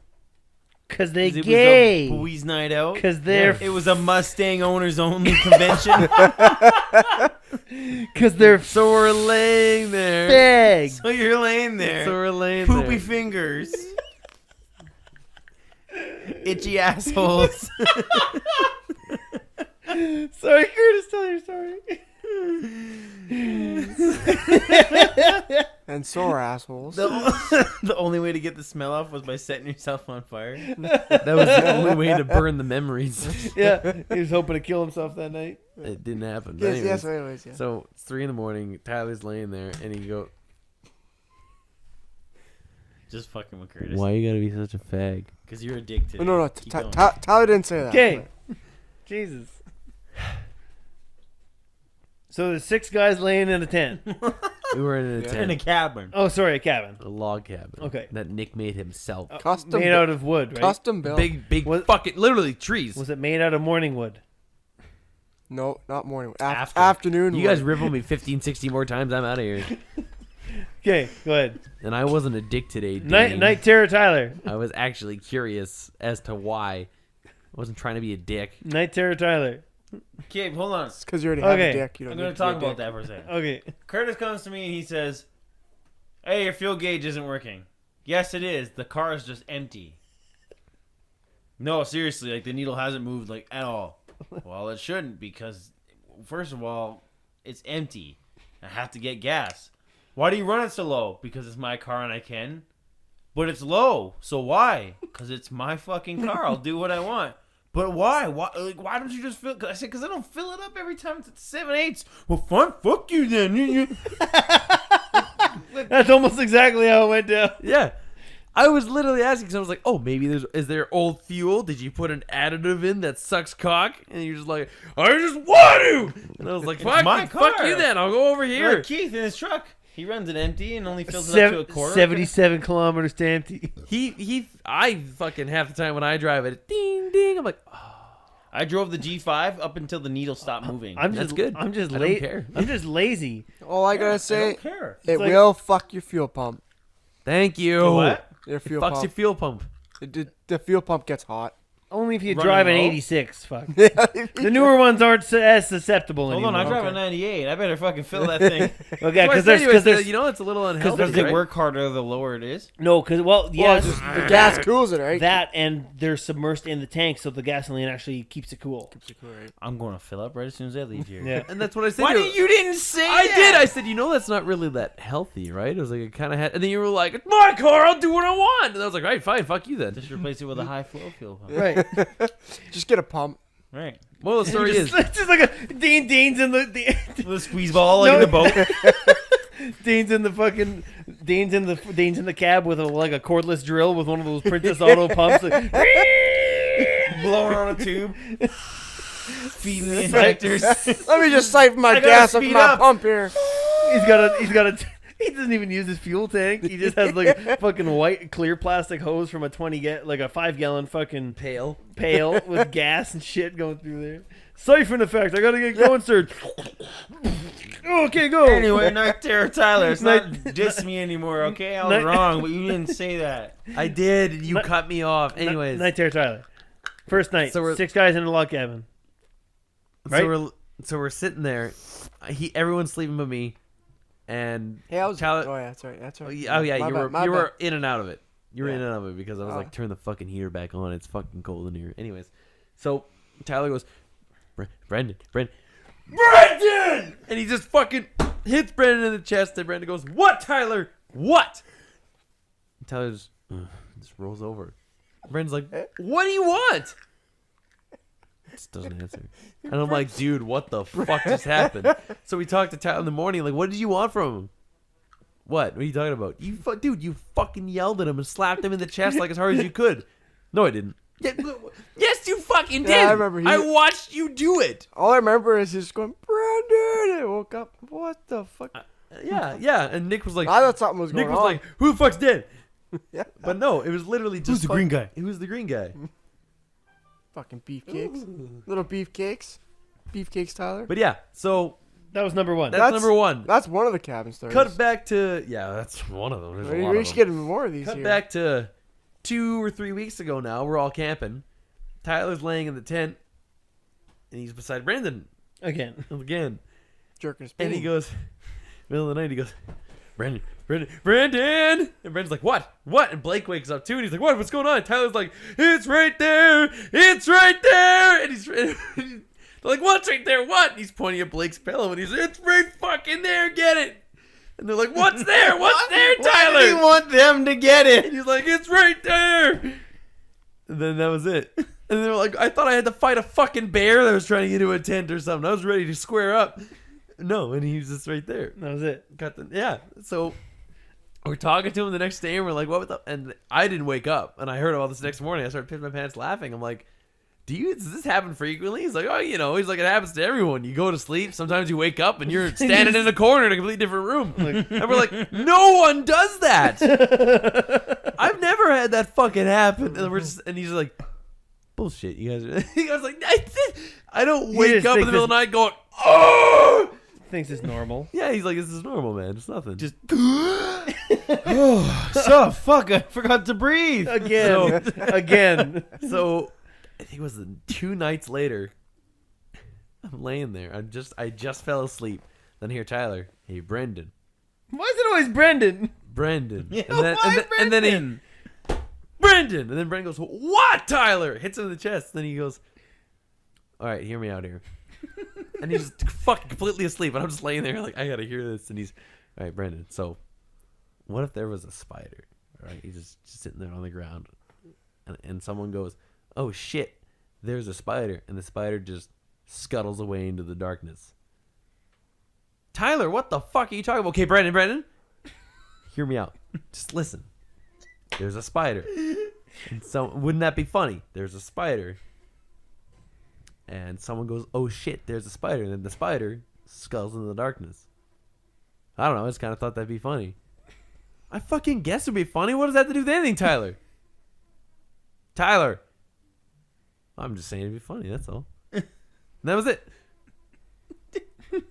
Cause they 'Cause it gay. was a boys' night out. Cause they're It was a Mustang owners only convention. cause they're So we're laying there. fag. So you're laying there, So we're laying poopy there. fingers, itchy assholes. Sorry, Curtis, tell your story. And sore assholes. The only way to get the smell off was by setting yourself on fire. That was the only way to burn the memories. Yeah, he was hoping to kill himself that night. It didn't happen. Yes, Anyways, yes, anyways, yeah. So it's 3 a.m. Tyler's laying there, and he go. Just fucking with Curtis. Why you gotta be such a fag? Because you're addicted. Oh, no, Keep going. Tyler didn't say that. Okay. Jesus. So there's 6 guys laying in a tent. We were in a In tent, a cabin. Oh, sorry, a cabin. a log cabin. Okay. That Nick made himself. Custom made out of wood, right? Custom built. Big What- fucking literally trees. Was it made out of morning wood? No, not morning. After. Afternoon. You guys wood. ripple me 15, 16 more times, I'm out of here. Okay, go ahead. And I wasn't addicted to Night Terror Tyler. I was actually curious as to why. I wasn't trying to be a dick. Night Terror Tyler. Okay, hold on. It's because you already have Okay. a dick. You don't I'm need going to to talk be a about dick. that for a second. Okay. Curtis comes to me and he says, "Hey, your fuel gauge isn't working." Yes, it is. The car is just empty. No, seriously, like the needle hasn't moved like at all. Well, it shouldn't because, first of all, it's empty. I have to get gas. Why do you run it so low? Because it's my car and I can. But it's low, so why? Because it's my fucking car. I'll do what I want. But why? Why don't you just fill? Cause I said, because I don't fill it up every time it's at 7/8. Well, fine. Fuck you then. That's almost exactly how it went down. Yeah. I was literally asking because I was like, oh, maybe is there old fuel? Did you put an additive in that sucks cock? And you're just like, I just want to. And I was like, fuck my fuck car. you then. I'll go over here. Like Keith in his truck. He runs it empty and only fills it up to a quarter. 77 kilometers to empty. I fucking half the time when I drive it, ding, ding. I'm like, oh, I drove the G5 up until the needle stopped moving. I'm That's just good. I'm just I don't lazy. care. I'm just lazy. All I gotta I say, don't care. it like- will fuck your fuel pump. thank you. The what? Your It fuel fucks pump. your fuel pump. The fuel pump gets hot. Only if you Running drive an low? 86. Fuck. The newer ones aren't as susceptible Hold anymore. on, I drive a 98. I better fucking fill that thing. Okay, Well, because there's you know, it's a little unhealthy. Does it right? work harder the lower it is? no, because yes, Just the gas cools it, right? that and they're submersed in the tank, so the gasoline actually keeps it cool. I'm going to fill up right as soon as I leave here. Yeah. And that's what I said. Why to didn't you didn't say I that? did. I said, you know, that's not really that healthy, right? It was like it kind of had, and then you were like, "It's my car. I'll do what I want." And I was like, "Right, fine, fuck you then." Just replace it with a high flow fuel pump. Right. Just get a pump. Right. Well, the story is, It's just like a Dean's in the With a squeeze ball like in the boat. Dean's in the cab with like a cordless drill with one of those Princess Auto pumps. Like, Blowing on a tube. Feeding the injectors. Let me just siphon my I gotta gas off speed my up. pump here. he doesn't even use his fuel tank. He just has like a fucking white clear plastic hose from a 5-gallon fucking pale. pail with gas and shit going through there. Siphon effect. I gotta get going, sir. Okay, go. Anyway, Night Terror Tyler. It's not diss me anymore, okay? I was Night- wrong, but you didn't say that. I did, and you cut me off. Anyways, Night Terror Tyler. First night. So we're- 6 guys in a log cabin. Right? so we're sitting there. Everyone's sleeping but me, and Hey, I was. Tyler- Oh yeah, that's right. That's right. oh yeah, My you bad, were my you bad. were in and out of it. You were Yeah. in and out of it because I was Oh. like, turn the fucking heater back on. It's fucking cold in here. Anyways, so Tyler goes, Brendan, and he just fucking hits Brendan in the chest, and Brendan goes, "What, Tyler? What?" And Tyler just rolls over. Brendan's like, "What do you want?" Just doesn't answer. And I'm like, dude, what the fuck just happened? So we talked to Tyler in the morning, like, what did you want from him? What are you talking about? Dude, you fucking yelled at him and slapped him in the chest like as hard as you could. No, I didn't. Yes, you fucking did. Yeah, I remember I watched you do it. All I remember is just going, Brandon. I woke up. What the fuck? Yeah. And Nick was like, I thought something was going Nick was on. like, who the fuck's dead? Yeah. But no, it was literally just Who's the green guy? Who's the green guy? Fucking beefcakes. Little beefcakes. Beefcakes, Tyler. But yeah, so That was number 1. that's number one. That's one of the cabin stories. Cut back to that's one of them. There's a lot We of should them. get more of these Cut here. back to 2 or 3 weeks ago now. We're all camping. Tyler's laying in the tent, and he's beside Brandon Again. again. Jerking his And he peen. goes, middle of the night, he goes, Brandon. And Brandon's like, what? And Blake wakes up too, and he's like, what's going on? And Tyler's like, it's right there. And he's they're like, what's right there? What? And he's pointing at Blake's pillow, and he's like, it's right fucking there. Get it. And they're like, what's there? What's there, Why Tyler? do you want them to get And it? he's like, it's right there. And then that was it. And they were like, I thought I had to fight a fucking bear that was trying to get into a tent or something. I was ready to square up. No, and he was just right there. That was it. So we're talking to him the next day, and we're like, "What the?" And I didn't wake up, and I heard all this next morning. I started pissing my pants laughing. I'm like, does this happen frequently? He's like, "Oh, he's like, it happens to everyone. You go to sleep, sometimes you wake up, and you're standing in a corner in a completely different room." And we're like, "No one does that. I've never had that fucking happen." And he's like, "Bullshit, you guys." He was like, "I don't wake up in the middle of the night going, oh." Thinks it's normal. Yeah, he's like, "This is normal, man. It's nothing." Just. So fuck! I forgot to breathe Again. Again. So I think it was 2 nights later. I'm laying there. I just fell asleep. Then I hear Tyler. "Hey, Brendan." Why is it always Brendan? Brendan. Yeah, and then Brendan. And then Brendan goes, "What, Tyler?" Hits him in the chest. Then he goes, "All right, hear me out here." And he's fucking completely asleep. And I'm just laying there like, I gotta hear this. And he's, "All right, Brendan. So, what if there was a spider? All right, he's just sitting there on the ground, and someone goes, 'Oh shit, there's a spider,' and the spider just scuttles away into the darkness." Tyler, what the fuck are you talking about? Okay, Brendan, hear me out. Just listen. There's a spider. And so, wouldn't that be funny? There's a spider. And someone goes, "Oh shit, there's a spider," and then the spider scuttles into the darkness. I don't know. I just kind of thought that'd be funny. I fucking guess it'd be funny. What does that have to do with anything, Tyler? Tyler. I'm just saying it'd be funny. That's all. And that was it.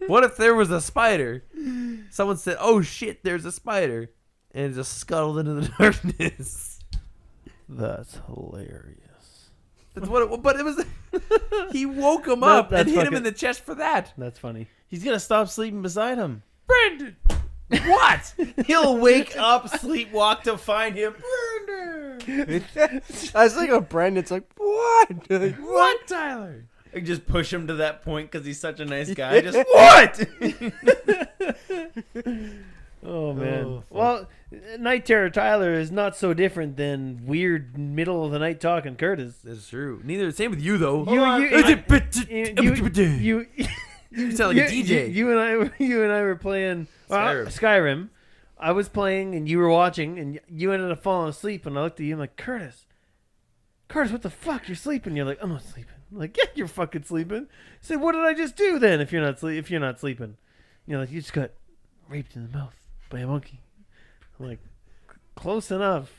What if there was a spider? Someone said, "Oh shit, there's a spider," and it just scuttled into the darkness. That's hilarious. That's what it, but it was. He woke him No, up and that's hit him fucking- in the chest for that. That's funny. He's gonna stop sleeping beside him. Brendan. What? He'll wake up, sleepwalk to find him. I was thinking of Brendan. It's like, what? Like, What, Tyler? I just push him to that point because he's such a nice guy. Just what? Oh man. Oh, fuck. Well, Night Terror Tyler is not so different than weird middle of the night talking Curtis. That's true. Same with you though. You You sound like a DJ. You and I were playing Skyrim. I was playing and you were watching, and you ended up falling asleep. And I looked at you, I'm like, Curtis, what the fuck? You're sleeping? You're like, I'm not sleeping. I'm like, yeah, you're fucking sleeping. I said, what did I just do then? If you're not sleeping, and you're like, you just got raped in the mouth by a monkey. I'm like, close enough.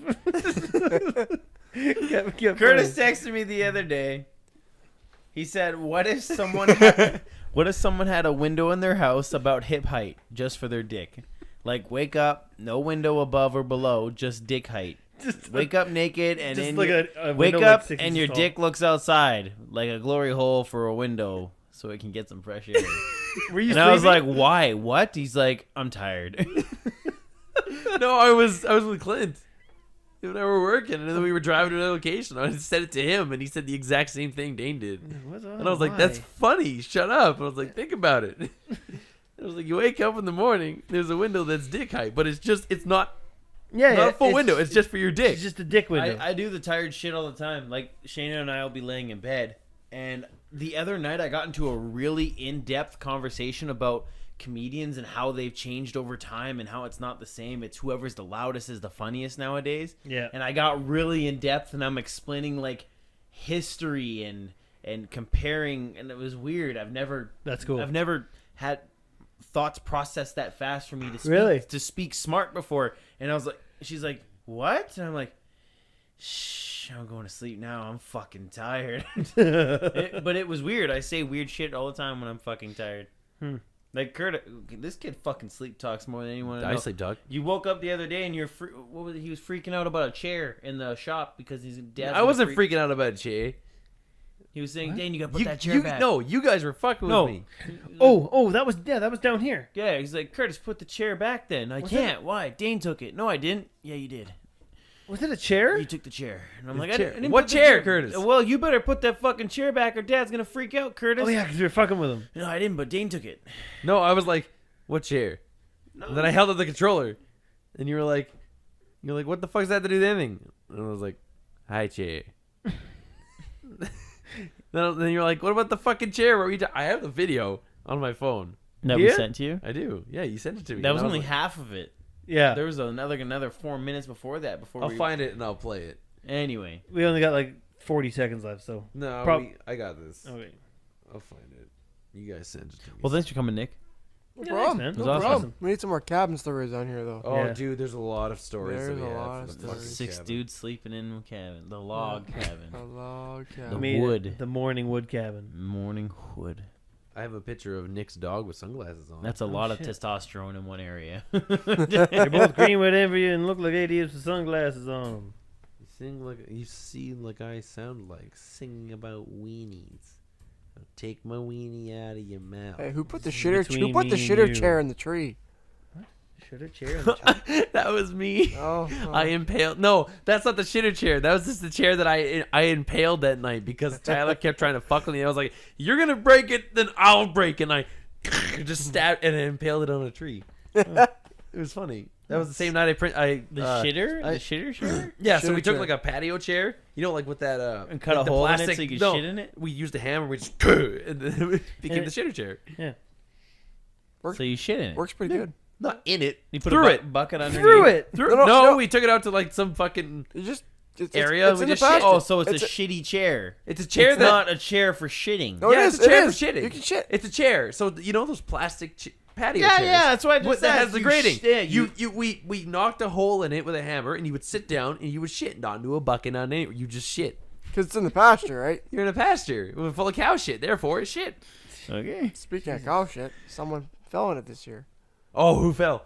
Kept Curtis playing. texted me the other day. He said, what if someone had a window in their house about hip height just for their dick? Like, wake up, no window above or below, just dick height. Wake up naked and Just in like your, a wake window up like 6 and inches your tall. dick looks outside like a glory hole for a window so it can get some fresh air. Were you And I was like, sleeping? why? What? He's like, I'm tired. No, I was with Clint. You and I were working, and then we were driving to another location. I said it to him, and he said the exact same thing Dane did. And I was like, "That's funny. Shut up." And I was like, "Think about it." I was like, "You wake up in the morning. There's a window that's dick height, but it's not not a full window. It's just for your dick." It's just a dick window. I do the tired shit all the time. Like, Shayna and I will be laying in bed, and the other night I got into a really in-depth conversation about comedians and how they've changed over time and how it's not the same. It's whoever's the loudest is the funniest nowadays. Yeah. And I got really in depth, and I'm explaining like history and comparing, and it was weird. That's cool. I've never had thoughts processed that fast for me to speak smart before. And I was like, she's like, what? And I'm like, shh, I'm going to sleep now. I'm fucking tired. But it was weird. I say weird shit all the time when I'm fucking tired. Like, Kurt, this kid fucking sleep talks more than anyone. I sleep talk. You woke up the other day and he was freaking out about a chair in the shop because his dad. I wasn't freaking out about Jay. He was saying, "Dane, you gotta put that chair back." No, you guys were fucking with me. Oh, that was down here. Yeah, he's like, Curtis, put the chair back then. I can't. Why? Dane took it. No, I didn't. Yeah, you did. Was it a chair? You took the chair. And I'm like, chair. I didn't What put the chair, Curtis? Well, you better put that fucking chair back or Dad's gonna freak out, Curtis. Oh yeah, because we were fucking with him. No, I didn't, but Dane took it. No, I was like, "What chair?" No. And then I held up the controller, and you're like, "What the fuck does that have to do with anything?" And I was like, "Hi, chair." Then you're like, "What about the fucking chair?" Where I have the video on my phone. That Yeah? we sent to you. I do. Yeah, you sent it to me. That was And I only like, half of it. Yeah. There was another 4 minutes before that. I'll find it and I'll play it. Anyway, We only got like 40 seconds left, so. No, I got this. Okay. I'll find it. You guys send it to me. well, thanks for coming, Nick. No Yeah, problem. thanks, man. No It was problem. awesome. We need some more cabin stories on here, though. Oh, Yeah. dude, there's a lot of stories There's that we a have lot for of the fucking stories. 6 cabin. dudes sleeping in the cabin, the log cabin, A log The cabin. Made it wood. The morning wood cabin. morning wood. I have a picture of Nick's dog with sunglasses on. That's a lot of shit. testosterone in one area. They're both green with envy and look like idiots with sunglasses on. You sing like you see like I sound like singing about weenies. I'll take my weenie out of your mouth. Hey, who put the shitter? Between Who put the me and shitter you. chair in the tree? Should have chair. That was me. Oh, I impaled. No, that's not the shitter chair. That was just the chair that I impaled that night because Tyler kept trying to fuck with me. I was like, "You're gonna break it, then I'll break." And I just stabbed and impaled it on a tree. It was funny. That was the same night The shitter chair? Yeah, so Shitter we took chair. like a patio chair, like with that And cut like a hole in it so you could shit in it? We used a hammer, we just and then it became the shitter chair. Yeah. So you shit in it. works pretty good. Not in it. You put through a it. bucket underneath. Threw it. Through No, it. no, No, no. we took it out to like some fucking You just area, It's we in the just shit. pasture. Oh, so it's It's a a- shitty chair. It's a chair It's that not a chair for shitting. No, yeah, it it's is. a chair It for is. shitting. You can shit. It's a chair. So you know those plastic patio Yeah, chairs. yeah, that's what I just What- that said. has the You grating. shit, We knocked a hole in it with a hammer, and you would sit down and you would shit, not into a bucket, not in any. You just shit. Because it's in the pasture, right? You're in a pasture full of cow shit. Therefore, it's shit. Okay. Speaking of cow shit, someone fell in it this year. Oh, who fell?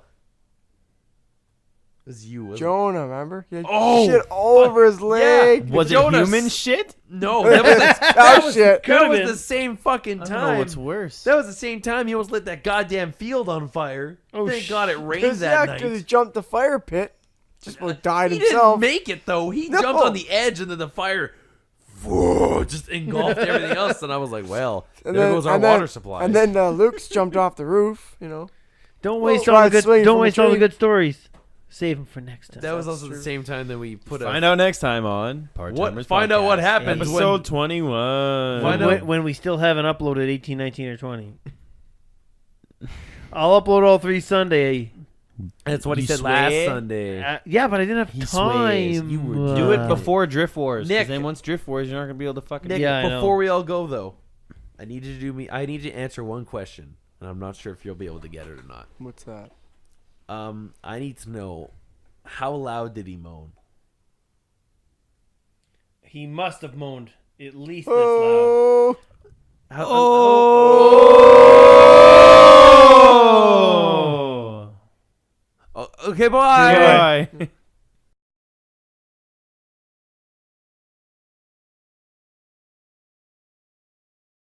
It was you, wasn't Jonah, remember? He had Oh, shit all over his leg. Was it Jonas. human shit? it? No, that was, Cow shit. that was been. the same fucking I don't know time. what's worse. That was the same time he almost lit that goddamn field on fire. Oh, Thank God it rained Because that because he night. jumped the fire pit. Just about died He himself. didn't make it though. He No. jumped on the edge and then the fire just engulfed everything else. And I was like, well, there goes our water supply. And then Luke's jumped off the roof, you know. Don't waste Well, all the tried good. swinging Don't from a waste all the tree. good stories. Save them for next time. that was That's also true. the same time that we put Find out next time on Part-Timers Find out what Podcast. happens Episode when- 21. Find out- when we still haven't uploaded 18, 19, or 20. I'll upload all 3 Sunday. That's what he You said last swear? Sunday. Yeah, but I didn't have He time. swears. You were do it before Drift Wars. Nick. Because then once Drift Wars, you're not gonna be able to fucking. Nick, Yeah, I know. before we all go though, I need you to answer one question, and I'm not sure if you'll be able to get it or not. What's that? I need to know, how loud did he moan? He must have moaned at least this loud. Oh, Oh. Okay, bye. Bye.